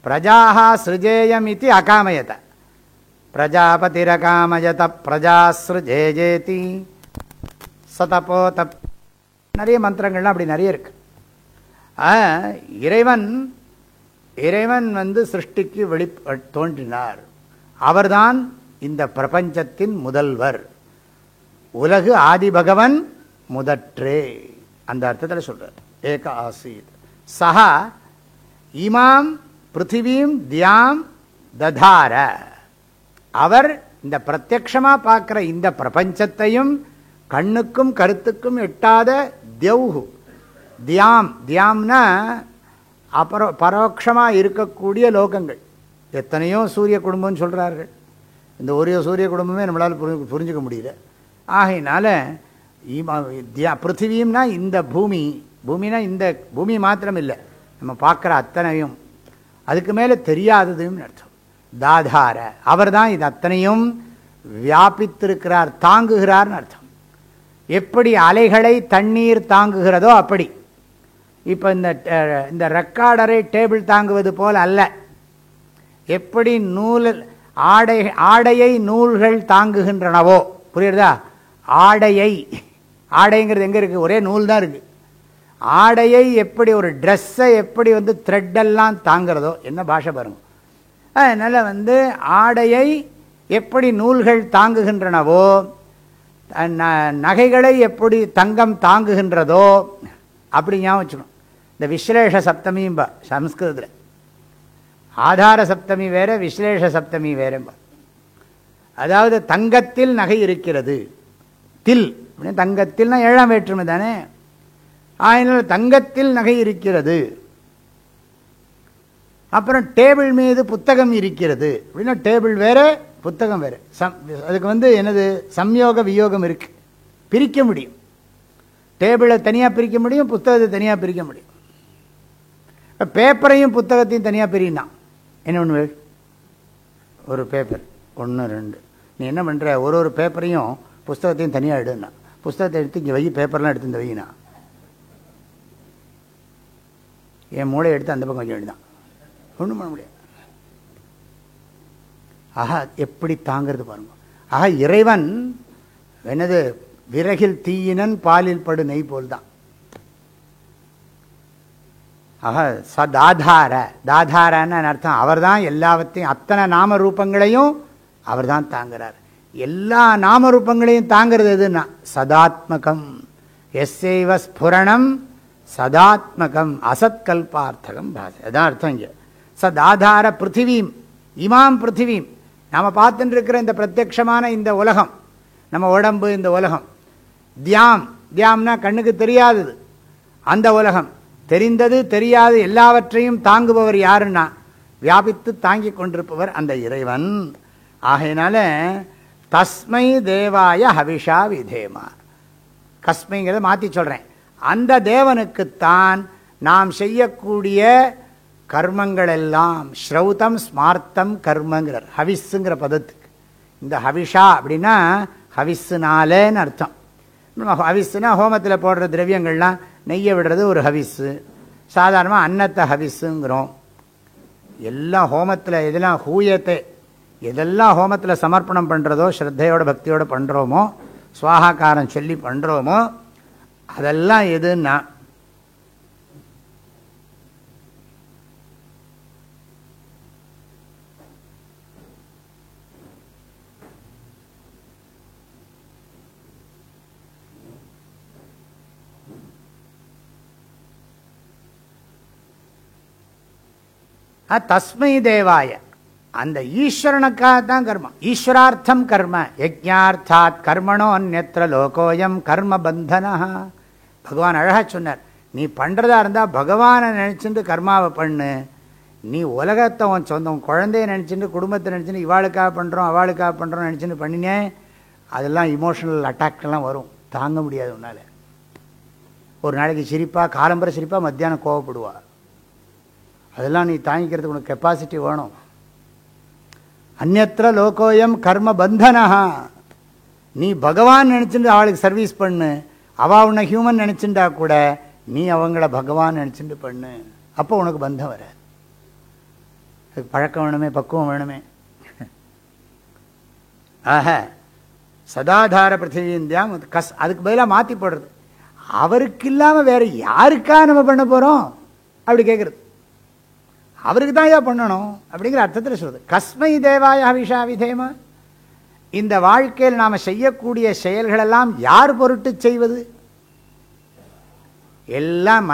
பிரஜாஹ சிருஜேயமிதி அகாமயத. பிரஜாபதிரகாமயத பிரஜாஸ்ரு ஜேஜேதி சதபோ தப். நிறைய மந்திரங்கள்லாம் அப்படி நிறைய இருக்கு. இறைவன் சிருஷ்டிக்கு தோன்றினார். அவர்தான் இந்த பிரபஞ்சத்தின் முதல்வர். உலகு ஆதி பகவன் முதற்றே, அந்த அர்த்தத்தில் சொல்றார். ஏக ஆசீத் சஹா இமாம் பிருத்திவீம் தியாம் ததார. அவர் இந்த பிரத்யக்ஷமா பார்க்கிற இந்த பிரபஞ்சத்தையும் கண்ணுக்கும் கருத்துக்கும் எட்டாத தியௌஹு தியாம், தியாம்னா பரோட்சமாக இருக்கக்கூடிய லோகங்கள். எத்தனையோ சூரிய குடும்பம்னு சொல்கிறார்கள். இந்த ஒரு சூரிய குடும்பமே நம்மளால் புரிஞ்சுக்க முடியல. ஆகையினால பிருத்திவியும்னா இந்த பூமி, பூமினா இந்த பூமி மாத்திரம் இல்லை, நம்ம பார்க்குற அத்தனையும், அதுக்கு மேலே தெரியாததுன்னு அர்த்தம். தாதார, அவர் தான் இது அத்தனையும் வியாபித்திருக்கிறார், தாங்குகிறார்னு அர்த்தம். எப்படி அலைகளை தண்ணீர் தாங்குகிறதோ அப்படி. இப்போ இந்த ரெக்கார்டரை டேபிள் தாங்குவது போல் அல்ல. எப்படி ஆடையை நூல்கள் தாங்குகின்றனவோ, புரியுறதா? ஆடைங்கிறது எங்கே இருக்குது? ஒரே நூல் தான் இருக்குது. ஆடையை எப்படி, ஒரு ட்ரெஸ்ஸை எப்படி த்ரெட்டெல்லாம் தாங்கிறதோ, என்ன பாஷை பாருங்க. அதனால் ஆடையை எப்படி நூல்கள் தாங்குகின்றனவோ, நகைகளை எப்படி தங்கம் தாங்குகின்றதோ அப்படி ஞாபகம் வச்சுக்கணும். இந்த விஸ்லேஷ சப்தமியும் சம்ஸ்கிருதத்தில் ஆதார சப்தமி வேற, விஸ்லேஷ சப்தமி வேற. அதாவது தங்கத்தில் நகை இருக்கிறது. தில் தங்கத்தில்னா 7ஆம் வேற்றுமை தானே. அதனால் தங்கத்தில் நகை இருக்கிறது. அப்புறம் டேபிள் மீது புத்தகம் இருக்கிறது அப்படின்னா டேபிள் வேற புத்தகம் வேற. அதுக்கு என்னது சம்யோக வியோகம் இருக்கு, பிரிக்க முடியும். டேபிளை தனியாக பிரிக்க முடியும், புத்தகத்தை தனியாக பிரிக்க முடியும். பேப்பரையும் புத்தகத்தையும் தனியாக பிரினா என்ன ஒன்று, ஒரு பேப்பர் 1 2 நீ என்ன பண்ணுற, ஒரு பேப்பரையும் புஸ்தகத்தையும் தனியாக எடுனா, புஸ்தகத்தை எடுத்து இங்கே வை, பேப்பர்லாம் எடுத்து இந்த வைனா, என் மூளை எடுத்து அந்த பக்கம் கொஞ்சம் எடுத்தான், ஒன்றும் பண்ண முடியாது. ஆஹா எப்படி தாங்கிறது பாருங்க. ஆஹா இறைவன் என்னது, விறகில் தீயினன் பாலில் படு நெய் போல் தான். ஆஹா சதாதார, தாதாரன்னு அர்த்தம் அவர் தான் எல்லாவற்றையும், அத்தனை நாம ரூபங்களையும் அவர் தான் தாங்கிறார். எல்லா நாம ரூபங்களையும் தாங்கிறது எதுன்னா சதாத்மகம். எஸ்ஸைவ ஸ்புரணம் சதாத்மகம் அசத்கல்பார்த்தகம் பாச. அதான் அர்த்தம் இங்கே. சதாதார பிருத்திவீம், இமாம் பிருத்திவீம், நாம் பார்த்துட்டு இருக்கிற இந்த பிரத்யக்ஷமான இந்த உலகம், நம்ம உடம்பு, இந்த உலகம். தியாம், தியாம்னா கண்ணுக்கு தெரியாதது, அந்த உலகம். தெரிந்தது தெரியாது எல்லாவற்றையும் தாங்குபவர் யாருன்னா வியாபித்து தாங்கி கொண்டிருப்பவர் அந்த இறைவன். ஆகையினால தஸ்மை தேவாய ஹவிஷா விதேமா, கஸ்மைங்கிறத மாற்றி சொல்கிறேன். அந்த தேவனுக்குத்தான் நாம் செய்யக்கூடிய கர்மங்கள் எல்லாம், ஸ்ரௌதம் ஸ்மார்த்தம் கர்மங்கிறார் ஹவிஸுங்கிற பதத்துக்கு. இந்த ஹவிஷா அப்படின்னா ஹவிஸுனாலேன்னு அர்த்தம். ஹவிஸுனா ஹோமத்தில் போடுற திரவியங்கள்லாம், நெய்யை விடுறது ஒரு ஹவிஸு, சாதாரணமாக அன்னத்தை ஹவிஸுங்கிறோம். எல்லாம் ஹோமத்தில் எதெல்லாம் ஹூயத்தை, எதெல்லாம் ஹோமத்தில் சமர்ப்பணம் பண்ணுறதோ, ஸ்ரத்தையோட பக்தியோடு பண்ணுறோமோ, சுவாகாக்காரம் சொல்லி பண்ணுறோமோ, அதெல்லாம் எதுன்னா தஸ்மை தேவாய, அந்த ஈஸ்வரனுக்காக தான் கர்மம். ஈஸ்வரார்த்தம் கர்ம, யஜ்ஞார்த்தாத் கர்மணோ அந்யத்ர லோகோயம் கர்ம பந்தனா. பகவான் அழகா சொன்னார், நீ பண்ணுறதா இருந்தால் பகவானை நினச்சிட்டு கர்மாவை பண்ணு. நீ உலகத்தை உன் சொந்தம் குழந்தைய நினச்சிட்டு, குடும்பத்தை நினச்சிட்டு, இவாளுக்காக பண்ணுறோம் அவளுக்காக பண்ணுறோம் நினச்சிட்டு பண்ணினே, அதெல்லாம் இமோஷனல் அட்டாக்லாம் வரும், தாங்க முடியாது உன்னால். ஒரு நாளைக்கு சிரிப்பா, காலம்பரை சிரிப்பா, மத்தியானம் கோவப்படுவா. அதெல்லாம் நீ தாங்கிக்கிறதுக்கு உனக்கு கெப்பாசிட்டி வேணும். அந்யத்ர லோகோயம் கர்ம பந்தனா. நீ பகவான் நினச்சிட்டு அவளுக்கு சர்வீஸ் பண்ணு, அவள் உன்னை ஹியூமன் நினச்சிண்டா கூட நீ அவங்கள பகவான் நினச்சிட்டு பண்ணு, அப்போ உனக்கு பந்தம் வர. அதுக்கு பழக்கம் வேணுமே, பக்குவம் வேணுமே. ஆக சதாதார பிருத்திவிந்தியாம் அதுக்கு பதிலாக மாற்றி போடுறது. அவருக்கு இல்லாமல் வேற யாருக்கா நம்ம பண்ண போகிறோம் அப்படி கேட்குறது. அவருக்கு தான் ஏன் பண்ணணும் அப்படிங்கிற அர்த்தத்தில் சொல்றது. கஸ்மை தேவாய ஹவிஷா விதேமா. இந்த வாழ்க்கையில் நாம் செய்யக்கூடிய செயல்களெல்லாம் யார் பொருட்டு செய்வது? எல்லாம்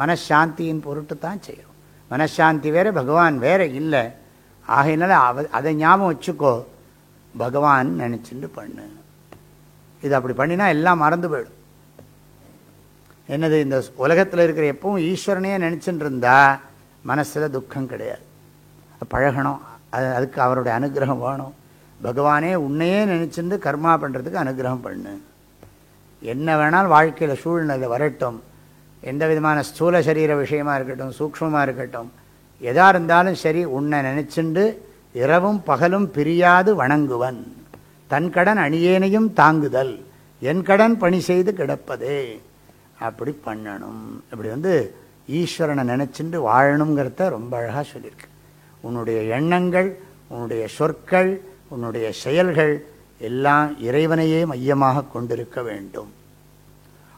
மனசாந்தியின் பொருட்டு தான் செய்யணும். மனசாந்தி வேற, பகவான் வேற இல்லை. ஆகையினால அதை ஞாபகம் வச்சுக்கோ, பகவான் நினைச்சுட்டு பண்ணு. இது அப்படி பண்ணினா எல்லாம் மறந்து போயிடும். என்னது, இந்த உலகத்தில் இருக்கிற எப்பவும் ஈஸ்வரனையே நினைச்சுட்டு இருந்தா மனசில் துக்கம் கிடையாது. பழகணும், அதுக்கு அவருடைய அனுகிரகம் வேணும். பகவானே உன்னையே நினைச்சுட்டு கர்மா பண்ணுறதுக்கு அனுகிரகம் பண்ணு. என்ன வேணாலும் வாழ்க்கையில் சூழ்நிலை வரட்டும், எந்த விதமான ஸ்தூல சரீர விஷயமா இருக்கட்டும், சூக்ஷ்மமாக இருக்கட்டும், எதா இருந்தாலும் சரி, உன்னை நினைச்சுண்டு இரவும் பகலும் பிரியாது வணங்குவன், தன் கடன் அணியேனையும் தாங்குதல், என் கடன் பணி செய்து கிடப்பதே, அப்படி பண்ணணும். இப்படி ஈஸ்வரனை நினைச்சுண்டு வாழணுங்கிறத ரொம்ப அழகாக சொல்லியிருக்கு. உன்னுடைய எண்ணங்கள், உன்னுடைய சொற்கள், உன்னுடைய செயல்கள் எல்லாம் இறைவனையே மையமாக கொண்டிருக்க வேண்டும்.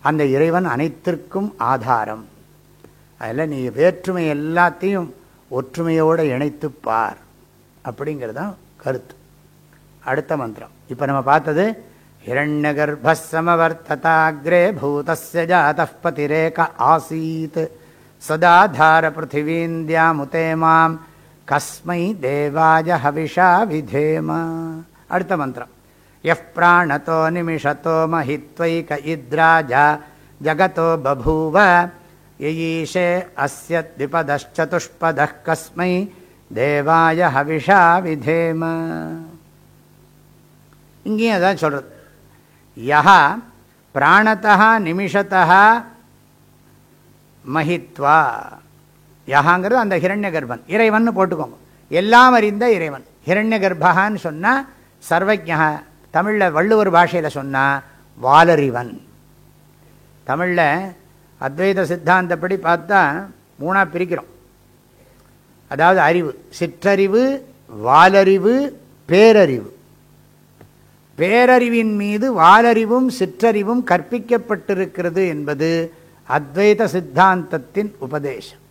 அந்த இறைவன் அனைத்திற்கும் ஆதாரம். அதில் நீ வேற்றுமை எல்லாத்தையும் ஒற்றுமையோடு இணைத்து பார், அப்படிங்கிறதான் கருத்து. அடுத்த மந்திரம் இப்போ நம்ம பார்த்தது, ஹிரண்யகர்ப்பசமவர்த்ததாக்ரே பூதஸ்ய ஜாதः பதிரேக ஆசீத் சதாதார பிருத்திவீந்தியாமுதே மாம் கஸ்மை தேவாய ஹவிஷா விதேம. அடுத்த மந்திரம். யப் பிராணதோ நிமிஷதோ மஹித்வைக இத்ராஜா ஜகதோ பபூவ யயீஷே அஸ்ய த்விபதச்சதுஷ்பதः கஸ்மை தேவாய ஹவிஷா விதேம. இங்கேயும் அதான் சொல்றது. யஹா பிராணதः நிமிஷதः மஹித்வா. யஹாங்கிறது அந்த ஹிரண்ய கர்ப்பன், இறைவன் போட்டுக்கோங்க. எல்லாம் அறிந்த இறைவன். ஹிரண்ய கர்ப்பகான்னு சொன்னால் சர்வஜ்ஞா. தமிழில் வள்ளுவர் பாஷையில் சொன்னால் வாலறிவன். தமிழில் அத்வைத சித்தாந்தப்படி பார்த்தா மூணாக பிரிக்கிறோம். அதாவது அறிவு, சிற்றறிவு, வாலறிவு, பேரறிவு. பேரறிவின் மீது வாலறிவும் சிற்றறிவும் கற்பிக்கப்பட்டிருக்கிறது என்பது அத்வைத சித்தாந்தத்தின் உபதேசம்.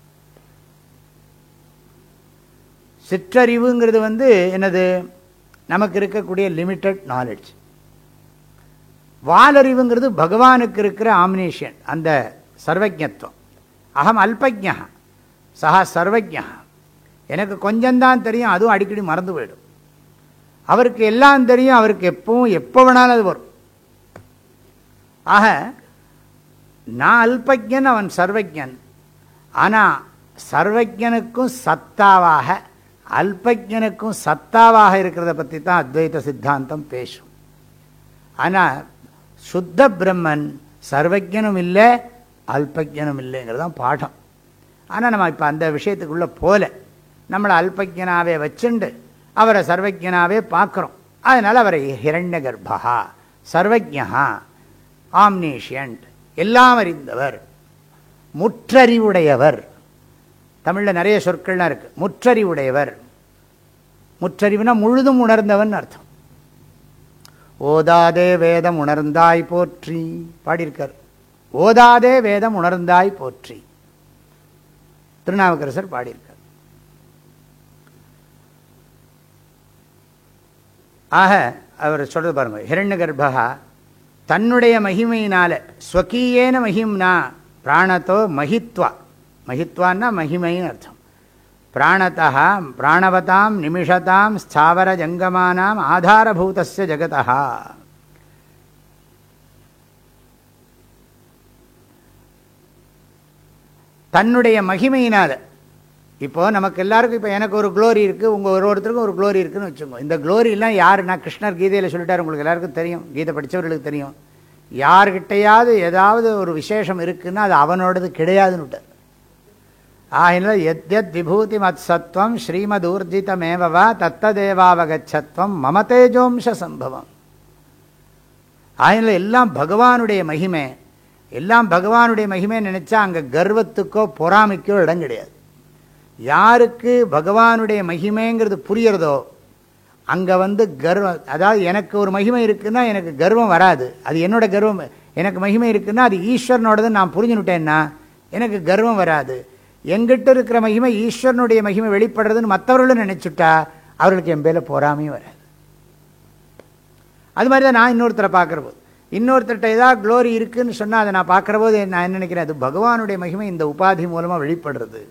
சிற்றறிவுங்கிறது என்னது? நமக்கு இருக்கக்கூடிய லிமிட்டட் நாலேஜ். வாலறிவுங்கிறது பகவானுக்கு இருக்கிற ஆம்னீஷியன், அந்த சர்வஜத்துவம். அகம் அல்பஜ்ஞா சஹா சர்வஜ்ஞா. எனக்கு கொஞ்சம்தான் தெரியும், அதுவும் அடிக்கடி மறந்து போயிடும். அவருக்கு எல்லாம் தெரியும், அவருக்கு எப்பவும் எப்போ வேணாலும் அது வரும். ஆக நான் அல்பஜ்ஞன், அவன் சர்வஜன். ஆனால் சர்வஜனுக்கும் சத்தாவாக அல்பஜனுக்கும் சத்தாவாக இருக்கிறத பற்றி தான் அத்வைத சித்தாந்தம் பேசும். ஆனால் சுத்த பிரம்மன் சர்வஜனும் இல்லை அல்பஜனும் இல்லைங்கிறதான் பாடம். ஆனால் நம்ம இப்போ அந்த விஷயத்துக்குள்ளே போல நம்மளை அல்பஜனாவே வச்சுண்டு அவரை சர்வஜனாவே பார்க்குறோம். அதனால் அவரை ஹிரண்ய கர்ப்பா, சர்வஜா, ஆம்னீஷியன்ட், எல்லாம் அறிந்தவர், முற்றறிவுடையவர். தமிழில் நிறைய சொற்கள்லாம் இருக்குது. முற்றறிவுடையவர், முற்றறிவுனா முழுதும் உணர்ந்தவன் அர்த்தம். ஓதாதே வேதம் உணர்ந்தாய் போற்றி பாடியிருக்கார். ஓதாதே வேதம் உணர்ந்தாய் போற்றி திருநாவுக்கரசர் பாடியிருக்கார். ஆக அவர் சொல்றது பாருங்க. ஹிரண்ய கர்ப்பா தன்னுடைய மகிமையினால, ஸ்வகீயேன மகிம்னா பிராணத்தோ மகித்வா. மகித்வான்னா மகிமைன்னு அர்த்தம். பிராணதா பிராணவதாம் நிமிஷதாம் ஸ்தாவர ஜங்கமானாம் ஆதாரபூதஸ்ய ஜகதா. தன்னுடைய மகிமையினால. இப்போது நமக்கு எல்லாருக்கும், இப்போ எனக்கு ஒரு க்ளோரி இருக்குது, உங்கள் ஒருத்தருக்கும் ஒரு க்ளோரி இருக்குதுன்னு வச்சுக்கோங்க. இந்த க்ளோரியெல்லாம் யாருன்னா, கிருஷ்ணர் கீதையில் சொல்லிட்டார், உங்களுக்கு எல்லாருக்கும் தெரியும், கீதை படித்தவர்களுக்கு தெரியும். யார்கிட்டையாவது ஏதாவது ஒரு விசேஷம் இருக்குன்னா அது அவனோடது கிடையாதுன்னு விட்டார். ஆகினால எத்யத் விபூதி மத் சத்வம் ஸ்ரீமத் ஊர்ஜிதமேவா தத்ததேவாவகச்சத்வம் மம தேஜோம்ச சம்பவம். ஆகினால எல்லாம் பகவானுடைய மகிமை. எல்லாம் பகவானுடைய மகிமை நினைச்சா அங்கே கர்வத்துக்கோ பொறாமைக்கோ இடம் கிடையாது. யாருக்கு பகவானுடைய மகிமைங்கிறது புரியறதோ அங்கே கர்வம், அதாவது எனக்கு ஒரு மகிமை இருக்குன்னா எனக்கு கர்வம் வராது. அது என்னோட கர்வம். எனக்கு மகிமை இருக்குன்னா அது ஈஸ்வரனோடதுன்னு நான் புரிஞ்சுனுட்டேன்னா எனக்கு கர்வம் வராது. எங்கிட்ட இருக்கிற மகிமை ஈஸ்வரனுடைய மகிமை வெளிப்படுறதுன்னு மற்றவர்களும் நினைச்சுட்டா அவர்களுக்கு என் பேரில் பொறாமையும் வராது. அது மாதிரி தான் நான் இன்னொருத்தரை பார்க்குற போது, இன்னொருத்தர்கிட்ட ஏதாவது க்ளோரி இருக்குன்னு சொன்னால் அதை நான் பார்க்குற போது நான் என்ன நினைக்கிறேன், அது பகவானுடைய மகிமை இந்த உபாதி மூலமாக வெளிப்படுறது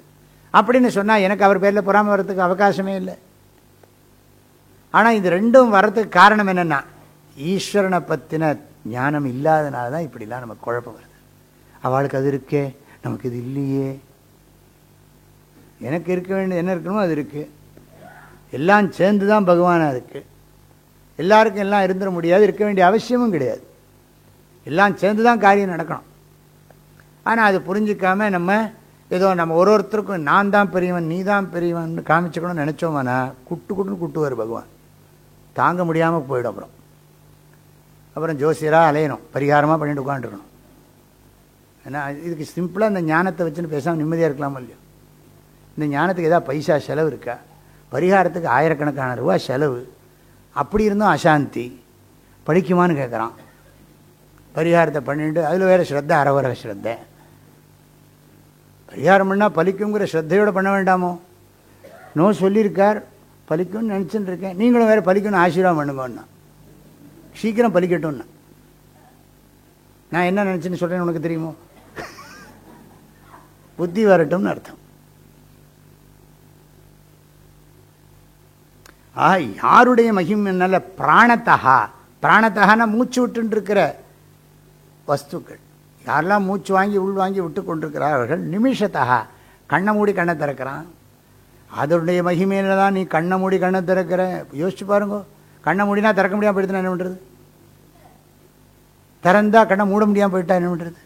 அப்படின்னு சொன்னால் எனக்கு அவர் பேரில் பொறாமை வர்றதுக்கு அவகாசமே இல்லை. ஆனால் இது ரெண்டும் வர்றதுக்கு காரணம் என்னென்னா, ஈஸ்வரனை பற்றின ஞானம் இல்லாதனால தான் இப்படிலாம் நமக்கு குழப்பம் வருது. அவளுக்கு அது இருக்கே, நமக்கு இது இல்லையே. எனக்கு இருக்க வேண்டிய என்ன இருக்கணுமோ அது இருக்குது. எல்லாம் சேர்ந்து தான் பகவானாக இருக்குது. எல்லாருக்கும் எல்லாம் இருந்துட முடியாது, இருக்க வேண்டிய அவசியமும் கிடையாது. எல்லாம் சேர்ந்து தான் காரியம் நடக்கணும். ஆனால் அது புரிஞ்சிக்காம நம்ம ஏதோ நம்ம ஒருத்தருக்கும் நான் தான் பெரியவன் நீ தான் பெரியவன் காமிச்சுக்கணும்னு நினச்சோம்னா குட்டுன்னு குட்டுவார் பகவான். தாங்க முடியாமல் போயிடும். அப்புறம் ஜோசியராக அலையணும், பரிகாரமாக பண்ணிட்டு உட்காந்துருக்கணும். ஏன்னா இதுக்கு சிம்பிளாக இந்த ஞானத்தை வச்சுன்னு பேசாமல் நிம்மதியாக இருக்கலாமா இல்லையோ? இந்த ஞானத்துக்கு ஏதாவது பைசா செலவு இருக்கா? பரிகாரத்துக்கு ஆயிரக்கணக்கான ரூபா செலவு. அப்படி இருந்தும் அசாந்தி. படிக்குமான்னு கேட்குறான். பரிகாரத்தை பண்ணிட்டு அதில் வேறு ஸ்ரத்தை, அறவர ஸ்ரத்தை. பரிகாரம் பண்ணால் பலிக்குங்கிற ஸ்ரத்தையோடு பண்ண வேண்டாமோ? நோ சொல்லியிருக்கார், பலிக்கும்னு நினச்சின்னு இருக்கேன். நீங்களும் வேறு பலிக்கணும்னு ஆசீர்வாதம் பண்ணுங்கன்னா சீக்கிரம் பலிக்கட்டும்னா நான் என்ன நினச்சின்னு சொல்கிறேன்னு உனக்கு தெரியுமோ? புத்தி வரட்டும்னு அர்த்தம். யாருடைய மகிமைனால பிராணத்தகா, பிராணத்தகான மூச்சு விட்டு இருக்கிற வஸ்துக்கள், யாரெல்லாம் மூச்சு வாங்கி உள் வாங்கி விட்டு கொண்டிருக்கிறார்கள். நிமிஷத்தகா, கண்ணை மூடி கண்ணை திறக்கிறான். அதனுடைய மகிமையில தான் நீ கண்ணை மூடி கண்ணை திறக்கிற. யோசிச்சு பாருங்க, கண்ணை மூடினா திறக்க முடியாமல் போயிடுதுன்னா என்ன பண்ணுறது? திறந்தா கண்ணை மூட முடியாமல் போயிட்டா என்ன பண்ணுறது?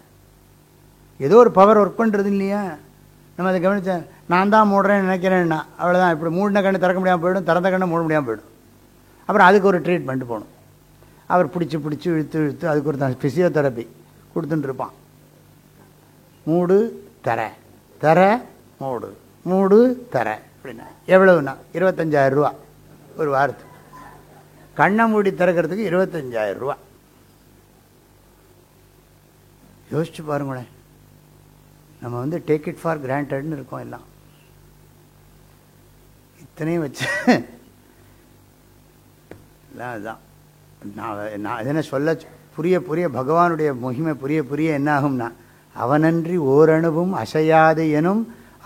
ஏதோ ஒரு பவர் ஒர்க் பண்ணுறது இல்லையா? நம்ம அதை கவனித்தேன். நான் தான் மூடுறேன்னு நினைக்கிறேன்னா அவ்வளோதான். இப்படி மூடின கண்ணை திறக்க முடியாமல் போயிடும், திறந்த கண்ணை மூட முடியாமல் போயிடும். அப்புறம் அதுக்கு ஒரு ட்ரீட்மெண்ட் போகணும். அவர் பிடிச்சி இழுத்து அதுக்கு ஒரு ஃபிசியோதெரப்பி கொடுத்துட்டு இருப்பான். மூடு தர, தர மூடு, மூடு தர அப்படின்னா எவ்வளவுண்ணா? 25,000 ரூபா ஒரு வாரத்துக்கு. கண்ணை மூடி திறக்கிறதுக்கு 25,000 ரூபா. யோசிச்சு பாருங்களேன். நம்ம டேக் இட் ஃபார் கிராண்டட்னு இருக்கோம் எல்லாம். இத்தனையும் வச்சு எல்லாம் அதுதான். நான் என்ன சொல்ல புரிய பகவானுடைய மகிமை புரிய என்ன ஆகும்னா, அவனன்றி ஓரணுவும் அசையாது எனும்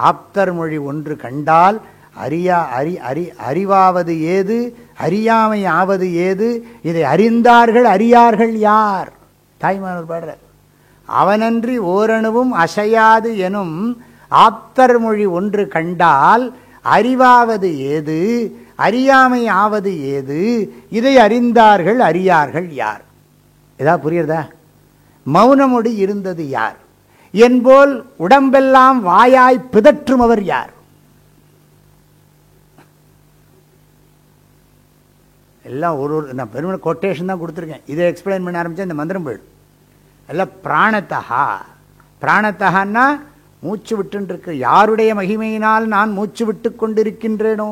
ஆப்தர் மொழி ஒன்று கண்டால் அறிவாவது ஏது, அறியாமை ஆவது ஏது, இதை அறிந்தார்கள் அறியார்கள் யார்? தாய்மானவர் பாடுறார். அவனன்றி ஓரணுவும் அசையாது எனும் ஆப்தர் மொழி ஒன்று கண்டால் அறிவாவது ஏது, அறியாமை ஆவது ஏது, இதை அறிந்தார்கள் அறியார்கள் யார்? ஏதா புரியுறதா? மௌனமொடி இருந்தது யார் என்போல் உடம்பெல்லாம் வாயாய் பிதற்றுமவர் யார்? எல்லாம் ஒரு நான் பெருமை கொட்டேஷன் தான் கொடுத்துருக்கேன். இதை எக்ஸ்பிளைன் பண்ண ஆரம்பித்தா இந்த மந்திரம் போயிடும். எல்லாம் பிராணத்தகா. பிராணத்தகான்னா மூச்சு விட்டுருக்கு. யாருடைய மகிமையினால் நான் மூச்சு விட்டு கொண்டிருக்கின்றேனோ,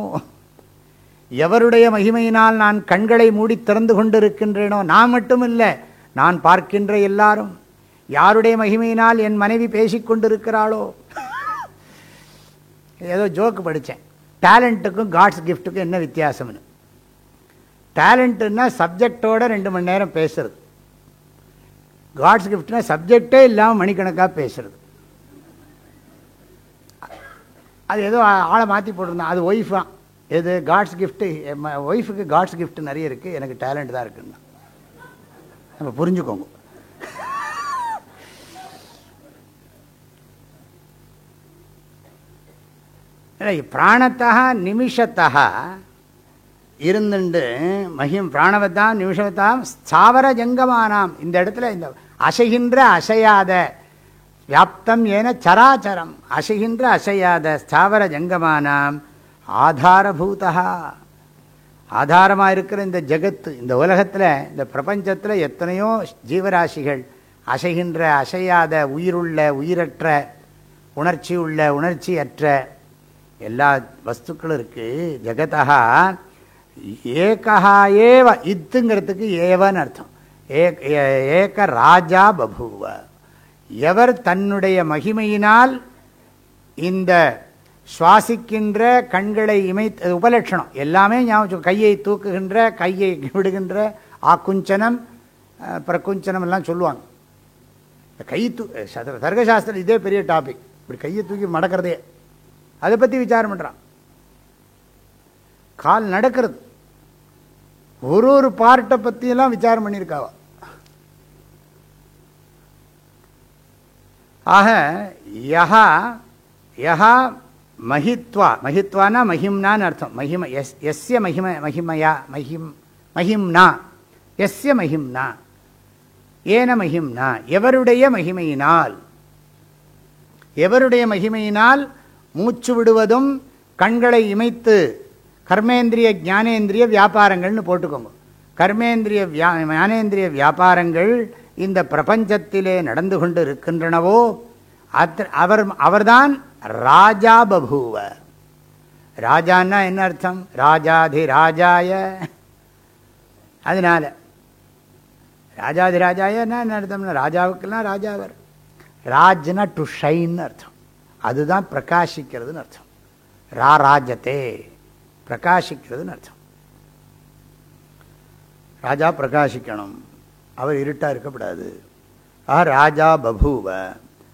எவருடைய மகிமையினால் நான் கண்களை மூடி திறந்து கொண்டிருக்கின்றேனோ, நான் மட்டும் இல்லை, நான் பார்க்கின்ற எல்லாரும். யாருடைய மகிமையினால் என் மனைவி பேசிக்கொண்டிருக்கிறாளோ. ஏதோ ஜோக்கு படித்தேன். டேலண்ட்டுக்கும் காட்ஸ் கிஃப்ட்டுக்கும் என்ன வித்தியாசம்னு. டேலண்ட்டுன்னா சப்ஜெக்டோட 2 மணி நேரம் பேசுறது. காட்ஸ் கிஃப்ட்னா சப்ஜெக்டே இல்லாமல் மணிக்கணக்காக பேசுறது. அது ஏதோ ஆளை மாற்றி போட்டிருந்தான். அது ஒய்ஃப் தான். எது காட்ஸ் கிஃப்ட்டு? ஒய்ஃபுக்கு காட்ஸ் கிஃப்ட் நிறைய இருக்குது, எனக்கு டேலண்ட் தான் இருக்குன்னா நம்ம புரிஞ்சுக்கோங்க. பிராணத்தக நிமிஷத்தக இருந்துண்டு மகிம் பிராணவத்தாம் நிமிஷவத்தாம் ஸ்தாவர ஜங்கமானாம். இந்த இடத்துல இந்த அசைகின்ற அசையாத வியாப்தம் ஏன சராச்சரம், அசைகின்ற அசையாத ஸ்தாவர ஜங்கமானாம் ஆதாரபூதா, ஆதாரமாக இருக்கிற இந்த ஜகத்து, இந்த உலகத்தில், இந்த பிரபஞ்சத்தில் எத்தனையோ ஜீவராசிகள், அசைகின்ற அசையாத உயிருள்ள உயிரற்ற உணர்ச்சி உள்ள உணர்ச்சியற்ற எல்லா வஸ்துக்களும் இருக்குது. ஜகதா ஏகா ஏவ, இத்துங்கிறதுக்கு ஏவன்னு அர்த்தம். ஏக ராஜா பபூவ, எவர் தன்னுடைய மகிமையினால் இந்த சுவாசிக்கின்ற கண்களை இமைத்து, உபலட்சணம் எல்லாமே ஞாபகம். கையை தூக்குகின்ற, கையை விடுகின்ற, ஆக்குஞ்சனம் பிரகுஞ்சனம் எல்லாம் சொல்லுவாங்க. கை தர்க்கசாஸ்திரம் இதே பெரிய டாபிக். இப்படி கையை தூக்கி மடக்கிறதே, அதை பற்றி விசாரம் பண்ணுறான். கால் நடக்கிறது, ஒரு பார்ட்டை பற்றியெல்லாம் விசாரம் பண்ணியிருக்காவா. ஆக யஹா யஹா மஹித்வா, மஹித்வானா மஹிம்னான்னு அர்த்தம். மஹிம எஸ்ய மஹிம மஹிமயா மஹிம்னா, எஸ்ய மஹிம்னா ஏன மஹிம்னா, எவருடைய மகிமையினால், எவருடைய மகிமையினால் மூச்சு விடுவதும் கண்களை இமைத்து, கர்மேந்திரிய ஞானேந்திரிய வியாபாரங்கள்னு போட்டுக்கோங்க. கர்மேந்திரிய ஞானேந்திரிய வியாபாரங்கள் இந்த பிரபஞ்சத்திலே நடந்து கொண்டு இருக்கின்றனவோ அவர்தான் ராஜா பபூவ. ராஜான்னா என்ன அர்த்தம்? ராஜாதிராஜாய. அதனால ராஜாதிராஜாய என்ன அர்த்தம்னா, ராஜாவுக்கெல்லாம் ராஜாவர். ராஜ்னா டு ஷைன் அர்த்தம். அதுதான் பிரகாசிக்கிறதுன்னு அர்த்தம். ராஜதே, பிரகாசிக்கிறதுன்னு அர்த்தம். ராஜா பிரகாசிக்கணும், அவர் இருட்டா இருக்கக்கூடாது. ராஜா பபூவ.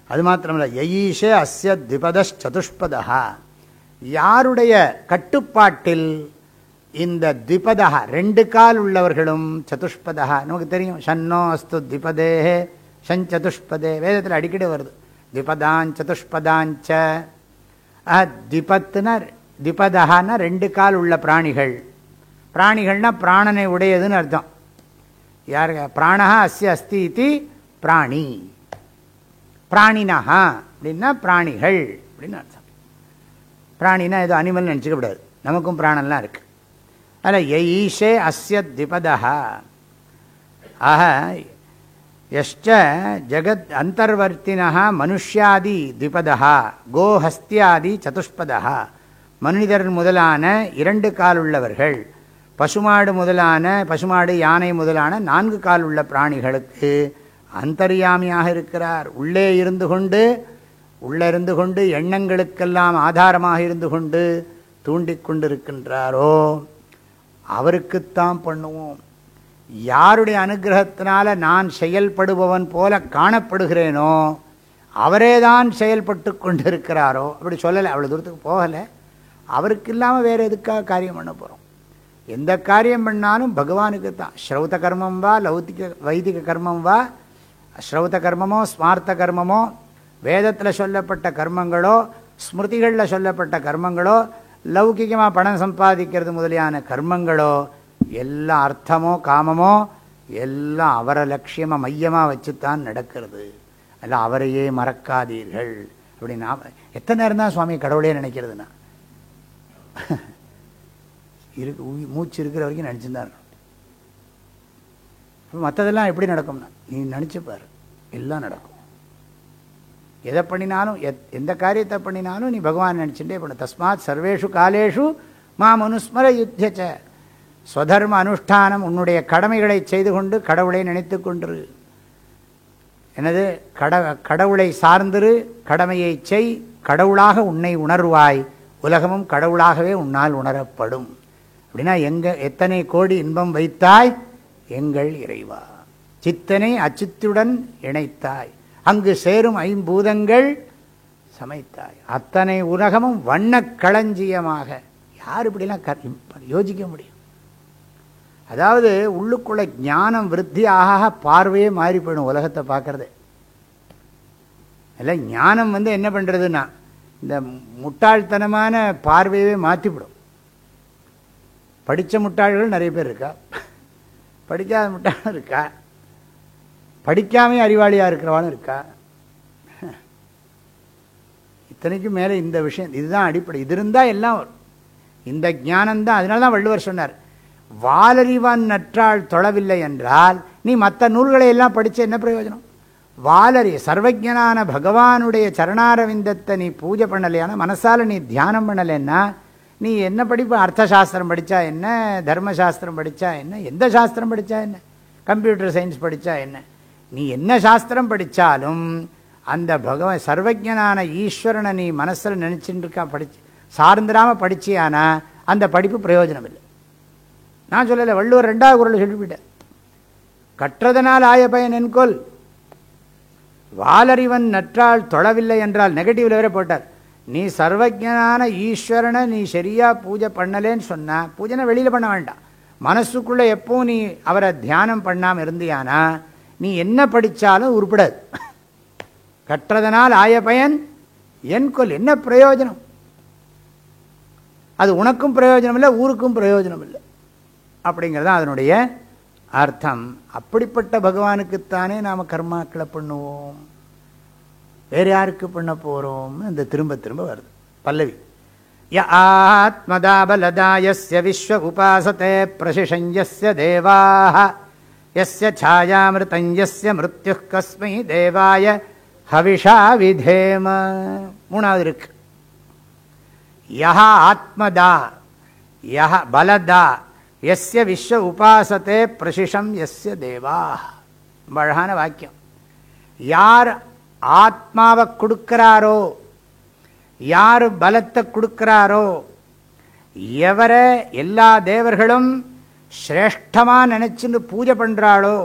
அது மாத்திரமல்ல, யஈஷே அஸ்ய திபதச்சதுஷ்பதா, யாருடைய கட்டுப்பாட்டில் இந்த திபதா 2 கால் உள்ளவர்களும் சதுஷ்பதா நமக்கு தெரியும். ஷன்னோ அஸ்து திபதேஹே ஷஞ்சதுஷ்பதே வேதத்தில் அடிக்கடி வருது. திபதாஞ் சதுஷ்பதாஞ்ச. திபத்துனா திபதஹான்னா 2 கால் உள்ள பிராணிகள். பிராணிகள்னா பிராணனை உடையதுன்னு அர்த்தம். யார் பிராணஹா அஸ்ய அஸ்தி இதி பிராணி. பிராணினஹா அப்படின்னா பிராணிகள் அப்படின்னு அர்த்தம். பிராணினா ஏதோ அனிமல் நினச்சிக்கப்படாது, நமக்கும் பிராணம்லாம் இருக்கு. அதில் ஈஷே அஸ்ய திபதஹா. ஆக யஷ்ச ஜகத் அந்தர்வர்த்தினஹா மனுஷ்யாதி திபதஹா கோஹஸ்தியாதி சதுஷ்பதஹா. மனிதர் முதலான 2 கால் உள்ளவர்கள், பசுமாடு முதலான பசுமாடு யானை முதலான 4 கால் உள்ள பிராணிகளுக்கு அந்தர்யாமியாக இருக்கிறார். உள்ளே இருந்து கொண்டு எண்ணங்களுக்கெல்லாம் ஆதாரமாக இருந்து கொண்டு தூண்டிக்கொண்டிருக்கின்றாரோ அவருக்குத்தான் பண்ணுவோம். யாருடைய அனுகிரகத்தினால நான் செயல்படுபவன் போல காணப்படுகிறேனோ அவரேதான் செயல்பட்டு கொண்டிருக்கிறாரோ. அப்படி சொல்லலை, அவ்வளோ தூரத்துக்கு போகலை. அவருக்கு இல்லாமல் வேறு எதுக்காக காரியம் பண்ண போகிறோம்? எந்த காரியம் பண்ணாலும் பகவானுக்கு தான். ஸ்ரௌத கர்மம் வா லௌகிக வைதிக கர்மம் வா, ஸ்ரௌத கர்மமோ ஸ்மார்த்த கர்மமோ, வேதத்தில் சொல்லப்பட்ட கர்மங்களோ ஸ்மிருதிகளில் சொல்லப்பட்ட கர்மங்களோ, லௌகிகமாக பணம் சம்பாதிக்கிறது முதலியான கர்மங்களோ, எல்லாம் அர்த்தமோ காமமோ எல்லாம் அவரை லட்சியமாக மையமாக வச்சுத்தான் நடக்கிறது. எல்லாம் அவரையே மறக்காதீர்கள் அப்படின்னா எத்தனை நேரம் தான் சுவாமி கடவுளே நினைக்கிறதுனா இருக்கு. மூச்சு இருக்கிற வரைக்கும் நினச்சிருந்தா இருக்கணும். மற்றதெல்லாம் எப்படி நடக்கும்னா நீ நினச்சிப்பார், எல்லாம் நடக்கும். எதை பண்ணினாலும் எந்த காரியத்தை பண்ணினாலும் நீ பகவான் நினச்சிட்டே பண்ண. தஸ்மாத் சர்வேஷு காலேஷு மாம் அனுஸ்மர யுத்தியச்ச. ஸ்வதர்ம அனுஷ்டானம், உன்னுடைய கடமைகளை செய்து கொண்டு கடவுளை நினைத்து கொண்டிரு. எனது கடவுளை சார்ந்திரு, கடமையை செய், கடவுளாக உன்னை உணர்வாய், உலகமும் கடவுளாகவே உன்னால் உணரப்படும். அப்படின்னா எத்தனை கோடி இன்பம் வைத்தாய் எங்கள் இறைவா, சித்தனை அச்சித்துடன் இணைத்தாய், அங்கு சேரும் 5 பூதங்கள் சமைத்தாய், அத்தனை உலகமும் வண்ண களஞ்சியமாக. யார் இப்படிலாம் யோசிக்க முடியும்? அதாவது உள்ளுக்குள்ள ஞானம் விருத்தி ஆக பார்வையே மாறி போயிடும் உலகத்தை பார்க்கறது. இல்லை ஞானம் என்ன பண்ணுறதுன்னா இந்த முட்டாள்தனமான பார்வையவே மாற்றிவிடும். படித்த முட்டாள்கள் நிறைய பேர் இருக்கா, படிக்காத முட்டாளும் இருக்கா, படிக்காமே அறிவாளியாக இருக்கிறவாளும் இருக்கா. இத்தனைக்கும் மேலே இந்த விஷயம் இதுதான் அடிப்படை. இது இருந்தால் எல்லாம் வரும். இந்த ஞானம்தான். அதனால தான் வள்ளுவர் சொன்னார், வாலறிவான் நற்றாள் தொழவில்லை என்றால் நீ மற்ற நூல்களை எல்லாம் படித்து என்ன பிரயோஜனம்? வாலறி சர்வஜனான பகவானுடைய சரணாரவிந்தத்தை நீ பூஜை பண்ணலையான, மனசால் நீ தியானம் பண்ணலைன்னா நீ என்ன படிப்பு? அர்த்தசாஸ்திரம் படித்தா என்ன, தர்மசாஸ்திரம் படித்தா என்ன, எந்த சாஸ்திரம் படித்தா என்ன, கம்ப்யூட்டர் சயின்ஸ் படித்தா என்ன, நீ என்ன சாஸ்திரம் படித்தாலும் அந்த பகவான் சர்வஜனான ஈஸ்வரனை நீ மனசில் நினச்சிட்டு இருக்கா படிச்சு சார்ந்திராமல் படிச்சியானா அந்த படிப்பு பிரயோஜனம் இல்லை. நான் சொல்லலை, வள்ளுவர் 2வது குறள் சொல்லிவிட்டேன். கற்றதனால் ஆய பயன் என்கொல், வாலறிவன் நற்றால் தொழவில்லை என்றால் நெகட்டிவ்ல வேற போட்டார். நீ சர்வஜனான ஈஸ்வரனை நீ சரியா பூஜை பண்ணலேன்னு சொன்னா, பூஜனை வெளியில் பண்ண வேண்டாம், மனசுக்குள்ளே எப்பவும் நீ அவரை தியானம் பண்ணாமல் இருந்தியானா நீ என்ன படித்தாலும் உருப்படாது. கற்றதனால் ஆய பயன் என்கொல், என்ன பிரயோஜனம்? அது உனக்கும் பிரயோஜனம் இல்லை, ஊருக்கும் பிரயோஜனம் இல்லை. அப்படிங்கிறது தான் அதனுடைய அர்த்தம். அப்படிப்பட்ட பகவானுக்குத்தானே நாம் கர்மாக்களை பண்ணுவோம், வேறு யாருக்கு பண்ண போகிறோம்? இந்த திரும்ப திரும்ப வருது பல்லவி. ய ஆத்மதாபலதா யஸ்ய விஸ்வ உபாசதே பிரசிஷஞ்சஸ்ய தேவாஹ யஸ்ய ಛಾಯಾமிருதம் யஸ்ய மிருத்யுः கஸ்மை தேவாய ஹவிஷா விதேம. 3வது இருக்கு. யஹ ஆத்மதா யஹ பலதா யஸ்ய விஸ்வ உபாசதே பிரசிஷம் யஸ்ய தேவாஹ. அழகான வாக்கியம். யார் ஆத்மாவை கொடுக்கிறாரோ, யார் பலத்தை கொடுக்கிறாரோ, எவரை எல்லா தேவர்களும் சிரேஷ்டமாக நினைச்சுன்னு பூஜை பண்ணுறாளோ,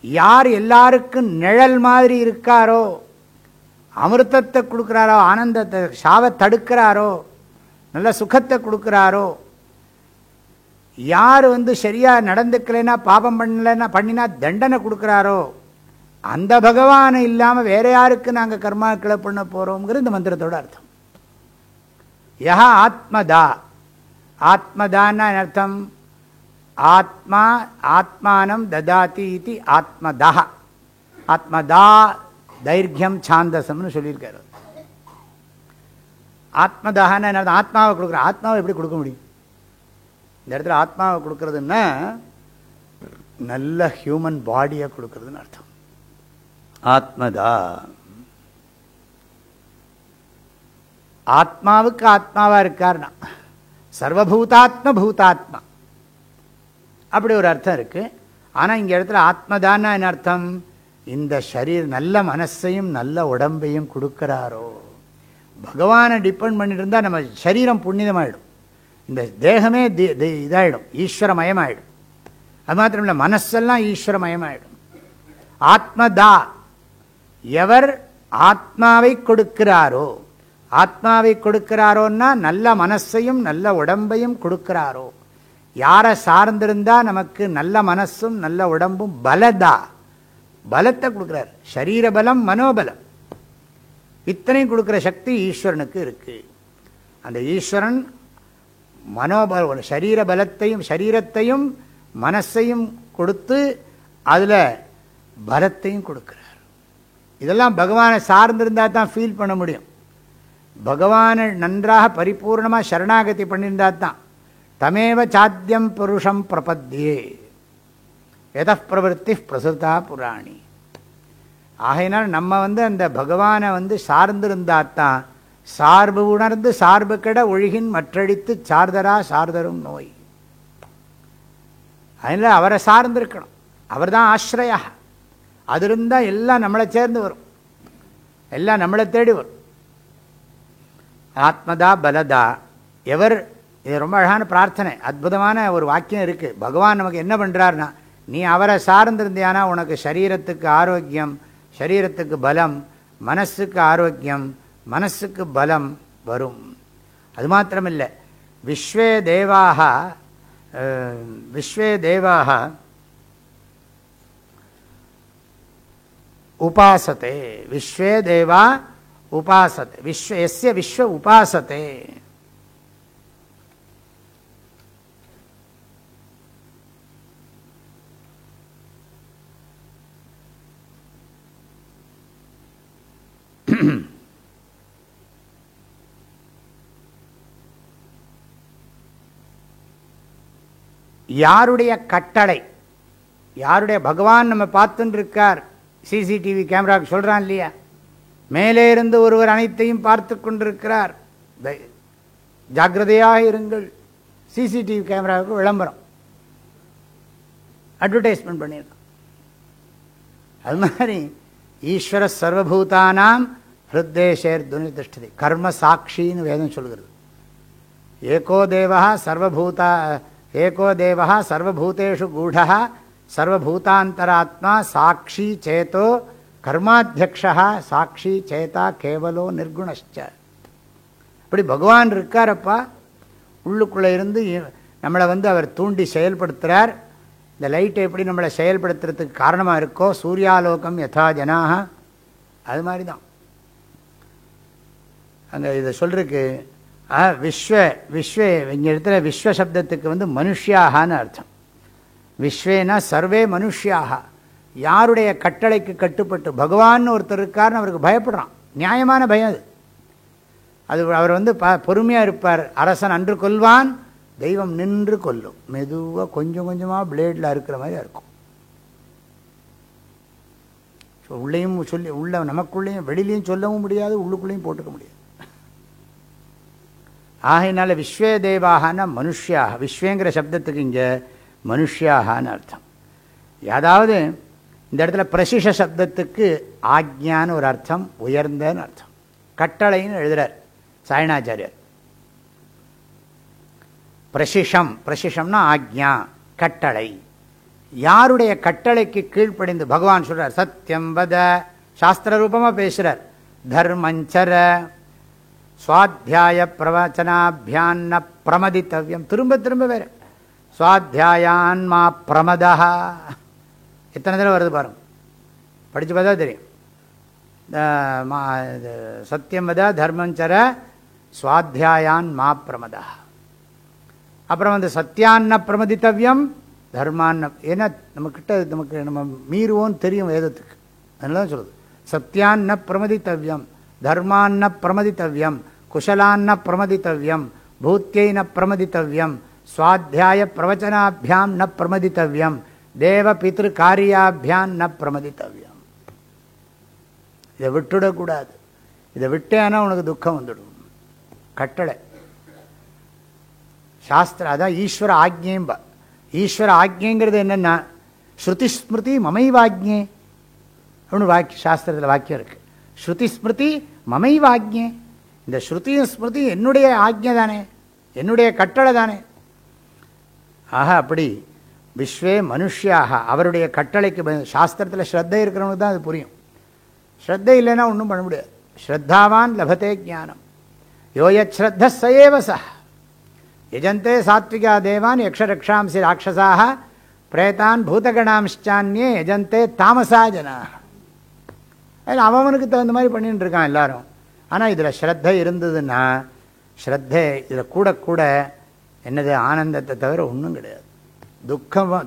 யார் எல்லாருக்கும் நிழல் மாதிரி இருக்காரோ, அமிர்தத்தை கொடுக்குறாரோ, ஆனந்தத்தை சாவை தடுக்கிறாரோ, நல்ல சுகத்தை கொடுக்குறாரோ, யார் சரியாக நடந்துக்கலைன்னா பாபம் பண்ணினா தண்டனை கொடுக்குறாரோ அந்த பகவான் இல்லாமல் வேற யாருக்கு நாங்கள் கர்மாக்களை பண்ண போகிறோங்கிறது இந்த மந்திரத்தோட அர்த்தம். யா ஆத்மதா, ஆத்மதான்னா அர்த்தம் ஆத்மா ஆத்மானம் ததாதி இது ஆத்மதா. ஆத்மதா தைர்யம் சாந்தசம்னு சொல்லியிருக்காரு. ஆத்மதான்னு என்ன அர்த்தம்? ஆத்மாவை கொடுக்குற. ஆத்மாவை எப்படி கொடுக்க முடியும்? இந்த இடத்துல ஆத்மாவை கொடுக்கறதுன்னா நல்ல ஹியூமன் பாடியை கொடுக்கறதுன்னு அர்த்தம். ஆத்மதா, ஆத்மாவுக்கு ஆத்மாவா இருக்கார்னா சர்வபூதாத்ம பூதாத்மா அப்படி ஒரு அர்த்தம் இருக்கு. ஆனால் இங்க இடத்துல ஆத்மதான்னா என்ன அர்த்தம்? இந்த நல்ல மனசையும் நல்ல உடம்பையும் கொடுக்கிறாரோ. பகவானை டிபெண்ட் பண்ணிட்டு இருந்தா நம்ம சரீரம் புண்ணியமாயிடும், இந்த தேகமே இதாயிடும், ஈஸ்வரமயமாயிடும். அது மாத்திரம் இல்லை, மனசெல்லாம் ஈஸ்வரமயமாயிடும். ஆத்மதா, எவர் ஆத்மாவை கொடுக்கிறாரோ, ஆத்மாவை கொடுக்கிறாரோன்னா நல்ல மனசையும் நல்ல உடம்பையும் கொடுக்கிறாரோ. யாரை சார்ந்திருந்தா நமக்கு நல்ல மனசும் நல்ல உடம்பும் பலதா, பலத்தை கொடுக்கிறார். சரீர பலம், மனோபலம், இத்தனையும் கொடுக்கிற சக்தி ஈஸ்வரனுக்கு இருக்கு. அந்த ஈஸ்வரன் மனோபல சரீர பலத்தையும் சரீரத்தையும் மனசையும் கொடுத்து அதில் பலத்தையும் கொடுக்கிறார். இதெல்லாம் பகவானை சார்ந்திருந்தா தான் ஃபீல் பண்ண முடியும். பகவானை நன்றாக பரிபூர்ணமாக சரணாகதி பண்ணியிருந்தா தான். தமேவ சாத்தியம் புருஷம் பிரபத்தியே எத பிரவருத்தி பிரசுதா புராணி. ஆகையினால் நம்ம அந்த பகவானை சார்ந்திருந்தாத்தான் சார்பு உணர்ந்து சார்பு கெட ஒழுகின் மற்றடித்து சார்தரா சார்தரும் நோய். அதனால் அவரை சார்ந்திருக்கணும். அவர் தான் ஆசிரியா. அது இருந்தால் எல்லாம் நம்மளை சேர்ந்து வரும், எல்லாம் நம்மளை தேடி வரும். ஆத்மதா பலதா எவர். இது ரொம்ப அழகான பிரார்த்தனை, அற்புதமான ஒரு வாக்கியம் இருக்கு. பகவான் நமக்கு என்ன பண்றாருன்னா, நீ அவரை சார்ந்திருந்தியானா உனக்கு சரீரத்துக்கு ஆரோக்கியம், சரீரத்துக்கு பலம், மனசுக்கு ஆரோக்கியம், மனசுக்கு பலம் வரும். அது மாத்திரமில்லை, விஸ்வே தேவாக உபாசதே. விஸ்வே தேவா உபாசதே. எஸ்ய விஸ்வ உபாசதே. யாருடைய கட்டளை, யாருடைய பகவான் நம்ம பார்த்துட்டு இருக்கார். சிசிடிவி கேமராவுக்கு சொல்றான் இல்லையா, மேலே இருந்து ஒருவர் அனைத்தையும் பார்த்து கொண்டிருக்கிறார், ஜாக்கிரதையாக இருங்கள். சிசிடிவி கேமராவுக்கு விளம்பரம், அட்வர்டைஸ்மெண்ட் பண்ணியிருக்கோம். அது மாதிரி ஈஸ்வர சர்வபூதானாம் ஹிருத்தேஷேர் துனிதிஷ்டதி. கர்ம சாட்சின்னு வேதம் சொல்கிறது. ஏகோ தேவா சர்வபூதேஷு கூடः சர்வபூதாந்தராத்மா சாட்சி சேதோ கர்மாத்தியக்ஷா சாட்சி சேதா கேவலோ நிர்குணஷ்ச. அப்படி பகவான் இருக்காரப்பா, உள்ளுக்குள்ளே இருந்து நம்மளை அவர் தூண்டி செயல்படுத்துகிறார். இந்த லைட்டை எப்படி நம்மளை செயல்படுத்துறதுக்கு காரணமாக இருக்கோ, சூர்யாலோகம் யதா ஜனாக, அது மாதிரி தான் அங்கே இதை சொல்றதுக்கு. விஸ்வே இங்கே இடத்துல விஸ்வ சப்தத்துக்கு மனுஷியாகனு அர்த்தம். விஸ்வேனா சர்வே மனுஷியாக. யாருடைய கட்டளைக்கு கட்டுப்பட்டு, பகவான் ஒருத்தர் இருக்காருன்னு அவருக்கு பயப்படுறான். நியாயமான பயம் அது. அவர் பொறுமையாக இருப்பார். அரசன் அன்று கொல்வான், தெய்வம் நின்று கொல்லும். மெதுவாக கொஞ்சம் கொஞ்சமாக பிளேடில் இருக்கிற மாதிரி இருக்கும். உள்ளேயும் சொல்லி நமக்குள்ளேயும் வெளியிலையும் சொல்லவும் முடியாது, உள்ளுக்குள்ளேயும் போட்டுக்க முடியாது. ஆகையினால விஸ்வே தேவாகனா மனுஷியாக. விஸ்வேங்கிற சப்தத்துக்கு இங்கே மனுஷியாகனு அர்த்தம். அதாவது இந்த இடத்துல பிரசிஷ சப்தத்துக்கு ஆக்ஞான்னு ஒரு அர்த்தம், உயர்ந்தன்னு அர்த்தம். கட்டளைன்னு எழுதுறார் சாயணாச்சாரியர். பிரசிஷம்னா ஆக்ஞா, கட்டளை. யாருடைய கட்டளைக்கு கீழ்ப்படிந்து பகவான் சொல்றார், சத்தியம் வத, சாஸ்திர ரூபமாக பேசுறார். தர்மஞ்சர, சுவாத்தியாய பிரவச்சனாபியான்ன பிரமதித்தவ்யம். திரும்ப திரும்ப வேற சுவாத்தியாயான்மா பிரமதா. எத்தனை தடவை வருது பாருங்க, படித்து பார்த்தா தெரியும். சத்தியம் வத தர்மஞ்சர சுவாத்தியாயான் மா பிரமதா. அப்புறம் வந்து சத்தியான்ன பிரமதித்தவ்யம் தர்மான்ன. ஏன்னா நம்ம மீறுவோன்னு தெரியும் வேதத்துக்கு, அதனால தான் சொல்லுது சத்தியான்ன பிரமதித்தவ்யம் தர்மான்ன பிரமதித்தவ்யம் குஷலான்ன பிரமதித்தவ்யம் பூத்தியை ந பிரமதித்தவ்யம் சுவாத்தியாய பிரவச்சனாபியாம் ந பிரமதித்தவ்யம் தேவ பித்ரு காரியாபியாம் ந பிரமதித்தவ்யம். இதை விட்டுடக்கூடாது. இதை விட்டேன்னா உனக்கு துக்கம் வந்துடும். கட்டளை சாஸ்திரம். அதான் ஈஸ்வர ஆக்ஞேம்ப. ஈஸ்வர ஆக்ஞைங்கிறது என்னென்னா ஸ்ருதி ஸ்மிருதி மமைவாக்ஞே அப்படின்னு சாஸ்திரத்தில் வாக்கியம் இருக்கு. ஸ்ருதி ஸ்மிருதி மமைவாக்ஞே. இந்த ஸ்ருதியும் ஸ்மிருதி என்னுடைய ஆக்ஞை தானே, என்னுடைய கட்டளை தானே. ஆக அப்படி விஸ்வே மனுஷியாக அவருடைய கட்டளைக்கு சாஸ்திரத்தில் ஸ்ரத்தை இருக்கிறவனுக்கு தான் அது புரியும். ஸ்ரத்தை இல்லைன்னா ஒன்றும் பண்ண முடியாது. ஸ்ரத்தாவான் லபத்தே ஞானம் யோயத் ஸ்ரத்த சயேவ சஹ யஜந்தே சாத்விகா தேவான் யக்ஷரக்ஷாம்சி ராட்சசாக பிரேதான் பூதகணாம்ச்சான்யே யஜந்தே தாமசா ஜனா. அவனுக்கு தகுந்த மாதிரி பண்ணிட்டு இருக்கான் எல்லாரும். ஆனால் இதில் ஸ்ரத்தை இருந்ததுன்னா, ஸ்ரத்தை இதில் கூட கூட என்னது ஆனந்தத்தை தவிர ஒன்றும் கிடையாது.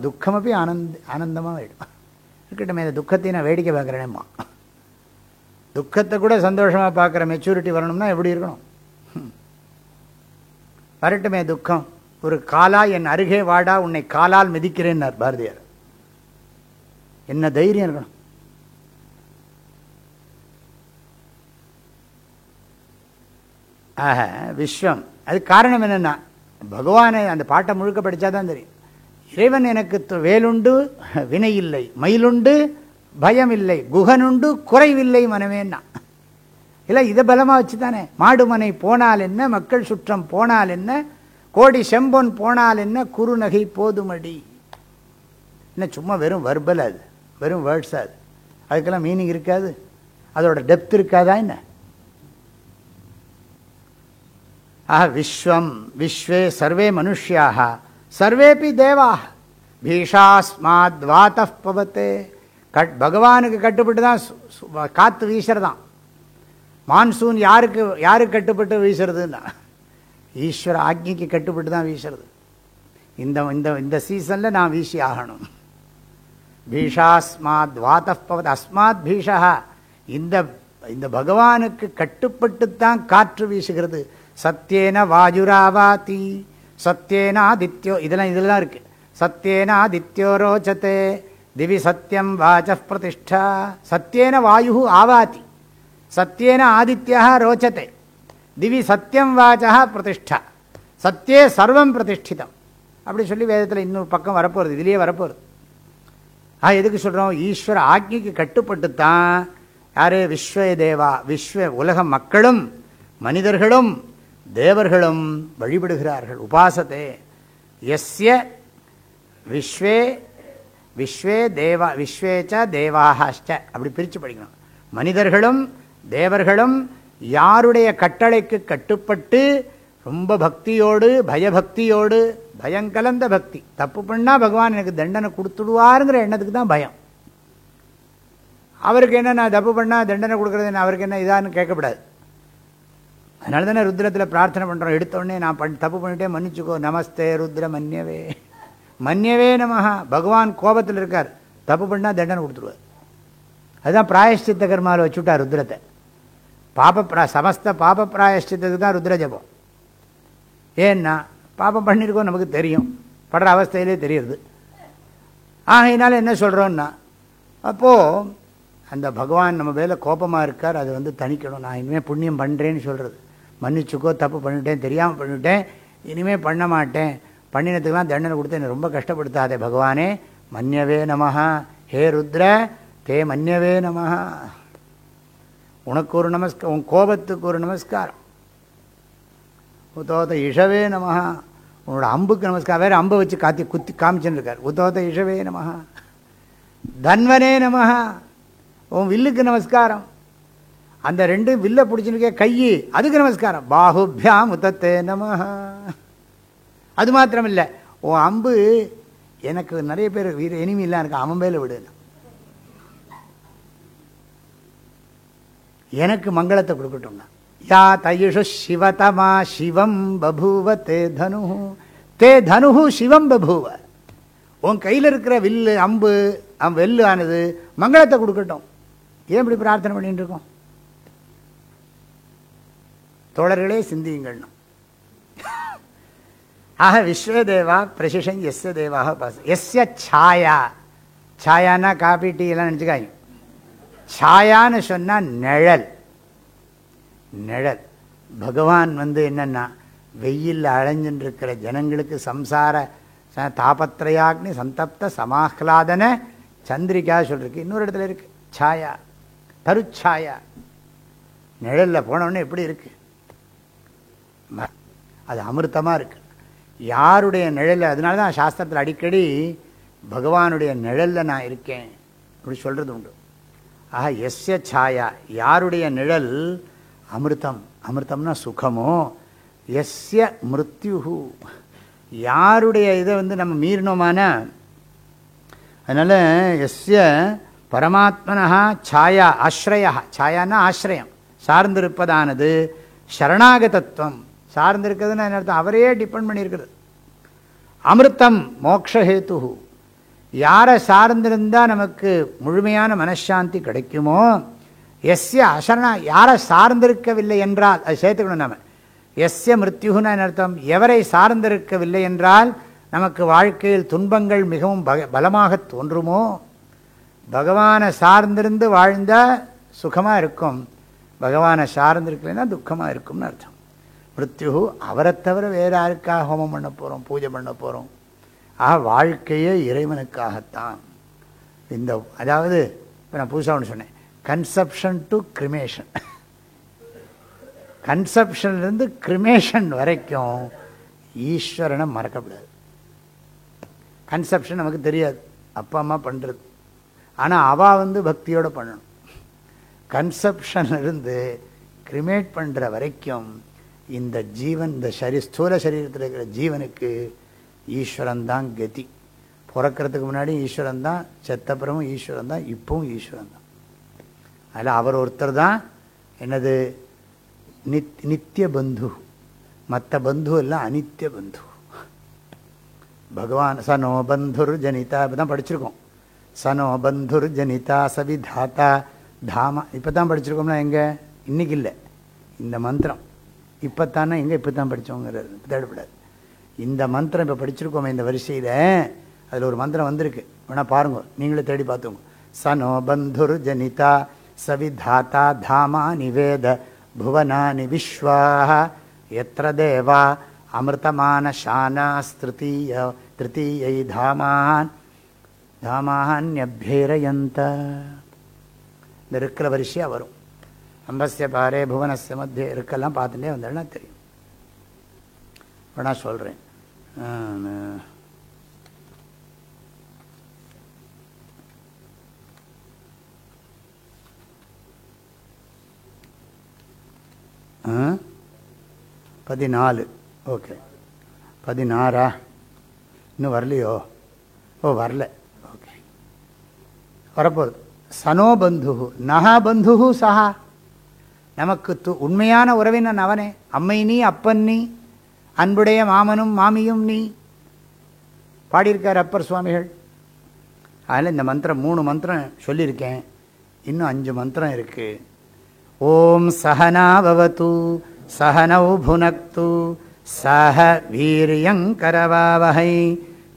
துக்கமப்பி ஆனந்தமாக ஆகிடும். இருக்கட்டும், இந்த துக்கத்தை நான் வேடிக்கை பார்க்குறேனேம்மா. துக்கத்தை கூட சந்தோஷமாக பார்க்குற மெச்சூரிட்டி வரணும்னா எப்படி இருக்கணும்? வரட்டுமே துக்கம். ஒரு காலா என் அருகே வாடா உன்னை காலால் மிதிக்கிறேன்னார் பாரதியார். என்ன தைரியம் இருக்கணும்? ஆக விஸ்வம். அது காரணம் என்னென்னா பகவானை அந்த பாட்டை முழுக்க படித்தா தான் தெரியும். இறைவன் எனக்கு வேலுண்டு வினை இல்லை, மயிலுண்டு பயம் இல்லை, குகனுண்டு குறைவில்லை மனமேன்னா. இல்லை இதை பலமாக வச்சு தானே. மாடுமனை போனால் என்ன, மக்கள் சுற்றம் போனால் என்ன, கோடி செம்பொன் போனால் என்ன, குறுநகை போதுமடி. என்ன சும்மா வெறும் வர்பல், அது வெறும் வேர்ட்ஸ். அது அதுக்கெல்லாம் மீனிங் இருக்காது, அதோட டெப்த் இருக்காதா என்ன? ஆஹ விஸ்வம் விஸ்வே சர்வே மனுஷ்யாக சர்வேபி தேவாः பீஷாஸ்மாத் வாதः பவதே. பகவானுக்கு கட்டுப்பட்டு தான் காற்று வீசுறதான். மான்சூன் யாருக்கு கட்டுப்பட்டு வீசுறதுன்னா ஈஸ்வர ஆக்ஞைக்கு கட்டுப்பட்டு தான் வீசுறது. இந்த சீசனில் நான் வீசி ஆகணும். பீஷாஸ்மாத் வாதः பவதே அஸ்மாத் பீஷா. இந்த பகவானுக்கு கட்டுப்பட்டுத்தான் காற்று வீசுகிறது. சத்யேன வாயுராவாதி சத்யேன ஆதித்யோ, இதெல்லாம் இருக்கு. சத்யேன ஆதித்யோ ரோச்சதே திவி சத்யம் வாசः பிரதிஷ்டா. சத்யேன வாயு ஆவாதி சத்யேன ஆதித்யா ரோச்சதே திவி சத்யம் வாசः பிரதிஷ்டா. சத்யே சர்வம் பிரதிஷ்டிதம் அப்படி சொல்லி வேதத்தில் இன்னொரு பக்கம் வரப்போகிறது, இதுலேயே வரப்போகிறது. எதுக்கு சொல்கிறோம்? ஈஸ்வர ஆக்ஞைக்கு கட்டுப்பட்டு தான் யார்? விஸ்வ தேவா, விஸ்வ உலக மக்களும் மனிதர்களும் தேவர்களும் வழிபடுகிறார்கள். உபாசத்தே யஸ்ய விஸ்வே விஸ்வே தேவா விஸ்வேச்ச தேவாஹ்ச அப்படி பிரித்து படிக்கணும். மனிதர்களும் தேவர்களும் யாருடைய கட்டளைக்கு கட்டுப்பட்டு ரொம்ப பக்தியோடு பயபக்தியோடு, பயங்கலந்த பக்தி, தப்பு பண்ணால் பகவான் எனக்கு தண்டனை கொடுத்துடுவாருங்கிற எண்ணத்துக்கு தான் பயம். அவருக்கு என்ன, நான் தப்பு பண்ணால் தண்டனை கொடுக்குறது என்ன, அவருக்கு என்ன இதான்னு கேட்கக்கூடாது. அதனால தானே ருத்ரத்தில் பிரார்த்தனை பண்ணுறோம். எடுத்தோடனே நான் தப்பு பண்ணிட்டே மன்னிச்சுக்கோ, நமஸ்தே ருத்ர மன்யவே மன்யவே நமஹா. பகவான் கோபத்தில் இருக்கார், தப்பு பண்ணால் தண்டனை கொடுத்துருவார். அதுதான் பிராயஷ்சித்த கர்மாவில் வச்சுட்டார் ருத்ரத்தை. சமஸ்த பாப பிராயஷ்சித்தத்துக்கு தான் ருத்ர ஜபம். ஏன்னா பாபம் பண்ணியிருக்கோம் நமக்கு தெரியும், படுற அவஸ்தையிலே தெரியுது. ஆகையினால என்ன சொல்கிறோன்னா, அப்போது அந்த பகவான் நம்ம மேலே கோபமாக இருக்கார், அதை வந்து தணிக்கணும். நான் இனிமேல் புண்ணியம் பண்ணுறேன்னு சொல்கிறது. மன்னிச்சுக்கோ, தப்பு பண்ணிவிட்டேன், தெரியாமல் பண்ணிவிட்டேன், இனிமேல் பண்ண மாட்டேன், பண்ணினத்துக்கெல்லாம் தண்டனை கொடுத்து என்னை ரொம்ப கஷ்டப்படுத்தாதே பகவானே. மன்யவே நமஹா. ஹே ருத்ர தே மன்யவே நமஹா. உனக்கு ஒரு நமஸ்காரம், உன் கோபத்துக்கு ஒரு நமஸ்காரம். உத்தோத இஷவே நமஹா. உன்னோட அம்புக்கு நமஸ்காரம். வேறு அம்பை வச்சு குத்தி காமிச்சுன்னு இருக்கார். உத்தோத இஷவே நமஹா. தன்வனே நமஹா. உன் வில்லுக்கு நமஸ்காரம். அந்த ரெண்டு வில்லை பிடிச்சிருக்க கையி, அதுக்கு நமஸ்காரம். பாகுபியாம் உத்தத்தே நமஹா. அது மாத்திரம் இல்லை, ஓ அம்பு எனக்கு நிறைய பேர் எனிமிலாம் இருக்கு, அவன் மேல விடு, எனக்கு மங்களத்தை கொடுக்கட்டும்னா. யா தயுஷு சிவதமா சிவம் பபூவ தே தனு, தே தனு சிவம் பபூவ. உன் கையில் இருக்கிற வில்லு அம்பு வெல்லு ஆனது மங்களத்தை கொடுக்கட்டும். ஏன் இப்படி பிரார்த்தனை பண்ணிட்டு இருக்கோம்? தோழர்களே சிந்தியுங்கள். ஆக விஸ்வதேவா பிரசிஷன் எஸ்ய தேவாக பாச எஸ்ய சாயா. சாயானா காபி டீ எல்லாம் நினச்சிக்காங்க. சாயான்னு சொன்னால் நிழல். நிழல் பகவான் என்னன்னா வெயிலில் அழைஞ்சுட்டு இருக்கிற ஜனங்களுக்கு சம்சார தாபத்ரயாக்னி சந்தப்த சமாஹ்லாதன சந்திரிக்கா சொல்லிருக்கு. இன்னொரு இடத்துல இருக்கு சாயா, தருச்சாயா. நிழலில் போனோடனே எப்படி இருக்கு? அது அமிர்தமாக இருக்கு. யாருடைய நிழல்? அதனால தான் சாஸ்திரத்தில் அடிக்கடி பகவானுடைய நிழலில் நான் இருக்கேன் அப்படி சொல்கிறது உண்டு. ஆக எஸ்ய சாயா, யாருடைய நிழல் அமிர்தம். அமிர்தம்னா சுகமோ. எஸ்ய மிருத்யு, யாருடைய இதை நம்ம மீறினோமானா, அதனால் எஸ்ய பரமாத்மனா சாயா ஆஸ்ரயா. சாயான்னா ஆசிரியம், சார்ந்திருப்பதானது. சரணாகதத்துவம், சார்ந்திருக்கிறதுன்னு என்ன அர்த்தம்? அவரையே டிபெண்ட் பண்ணியிருக்கிறது. அமிர்தம் மோக்ஷஹேத்து, யாரை சார்ந்திருந்தால் நமக்கு முழுமையான மனசாந்தி கிடைக்குமோ. எஸ்ய அசரணா, யாரை சார்ந்திருக்கவில்லை என்றால், அது சேர்த்துக்கணும் நம்ம. எஸ்ய மிருத்யுன்னு என்ன அர்த்தம்? எவரை சார்ந்திருக்கவில்லை என்றால் நமக்கு வாழ்க்கையில் துன்பங்கள் மிகவும் பலமாக தோன்றுமோ. பகவானை சார்ந்திருந்து வாழ்ந்தால் சுகமாக இருக்கும், பகவானை சார்ந்திருக்கலைன்னா துக்கமாக இருக்கும்னு அர்த்தம். மிருத்யு, அவரை தவிர வேறு யாருக்காக ஹோமம் பண்ண போகிறோம், பூஜை பண்ண போகிறோம்? ஆக வாழ்க்கையே இறைவனுக்காகத்தான். இந்த அதாவது இப்போ நான் புதுசாக ஒன்று சொன்னேன், கன்செப்ஷன் டு கிரிமேஷன். கன்செப்ஷன்லேருந்து கிரிமேஷன் வரைக்கும் ஈஸ்வரனை மறக்கப்படாது. கன்செப்ஷன் நமக்கு தெரியாது, அப்பா அம்மா பண்ணுறது. ஆனால் அவள் பக்தியோடு பண்ணணும். கன்செப்ஷன்லேருந்து கிரிமேட் பண்ணுற வரைக்கும் இந்த ஜீவன், இந்த ஸ்தூல சரீரத்தில் இருக்கிற ஜீவனுக்கு ஈஸ்வரன் தான் கதி. பிறக்கிறதுக்கு முன்னாடி ஈஸ்வரன் தான், செத்தப்புறமும் ஈஸ்வரன் தான், இப்பவும் ஈஸ்வரன் தான். அதில் அவர் ஒருத்தர் தான் என்னது நித்திய பந்து. மற்ற பந்து எல்லாம் அனித்திய பந்து. பகவான் சனோ பந்துர் ஜனிதா, இப்போ தான் படிச்சிருக்கோம். சனோ பந்துர் ஜனிதா சவிதாத்தா தாமா, இப்போ தான் படிச்சிருக்கோம்னா எங்கே? இன்னைக்கு இல்லை, இந்த மந்திரம் இப்போ தானே எங்கே இப்போ தான் படித்தோங்கிறது தேடப்படாது. இந்த மந்திரம் இப்போ படிச்சிருக்கோமே இந்த வரிசையில், அதில் ஒரு மந்திரம் வந்திருக்கு, வேணால் பாருங்க, நீங்களே தேடி பார்த்துங்க. சனோ பந்துர் ஜனிதா சவிதாத்தா தாமா நிவேத புவனானி விஸ்வாஹ யத்ர தேவா அமிர்தமான ஷானாஸ்திருத்தீயை தாமான்யப்யேரயந்த. இந்த இருக்கிற வரிசையாக வரும். அம்பஸ்ய பாரே புவனஸ்ய மத்திய இருக்கெல்லாம் பார்த்துட்டே வந்தேன்னா தெரியும். இப்போ நான் சொல்கிறேன். ஆ 14. ஓகே, 16 இன்னும் வரலையோ? ஓ வரல, ஓகே, வரப்போகுது. சனோ பந்து நஹா பந்து சஹா, நமக்கு உண்மையான உறவினன் அவனே. அம்மை நீ, அப்பன் நீ, அன்புடைய மாமனும் மாமியும் நீ பாடியிருக்கார் அப்பர் சுவாமிகள். அதில் இந்த மந்திரம் 3 மந்திரம் சொல்லியிருக்கேன், இன்னும் 5 மந்திரம் இருக்குது. ஓம் சஹனாவது சஹனௌ புனக்து சஹ வீரியங்கரவாவஹை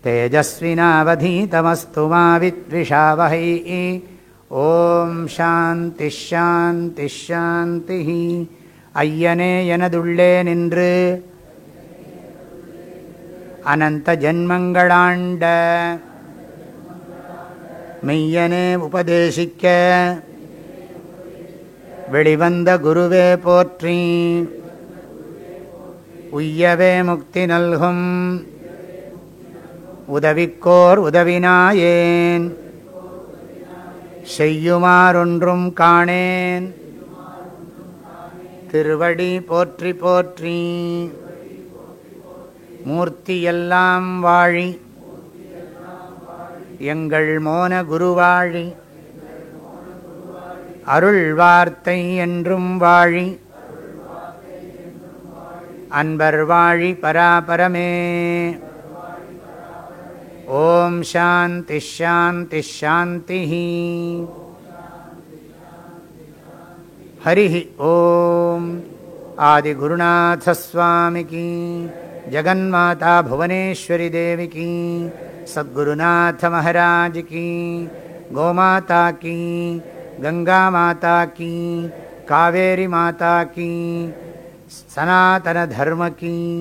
தேஜஸ்வினாவதீதமஸ்து மா வித்விஷாவஹை. ஓம் சாந்தி ஷாந்தி ஷாந்தி. ஐயனே எனதுள்ளே நின்று அனந்த ஜன்மங்களாண்ட மெய்யனே உபதேசிக்க வெளிவந்த குருவே போற்றி. உய்யவே முக்தி நல்கும் உதவிக்கோர் உதவினாயேன் செய்யுமாறொன்றும் காணேன் திருவடி போற்றி போற்றி. மூர்த்தியெல்லாம் வாழி எங்கள் மோன குருவாழி அருள் வார்த்தை என்றும் வாழி அன்பர் வாழி பராபரமே. ஓம் சாந்தி ஷாந்தி ஷாந்தி. ஹரி ஓம். ஆதிகுருநாதஸ்வாமிக்கு, ஜகன்மாதா புவனேஸ்வரி தேவிக்கு, சத்குருநாத மகாராஜ்க்கு, கோமாதா கி, கங்கா மாதா கி, காவேரி மாதா கி, சனாதன தர்ம கி.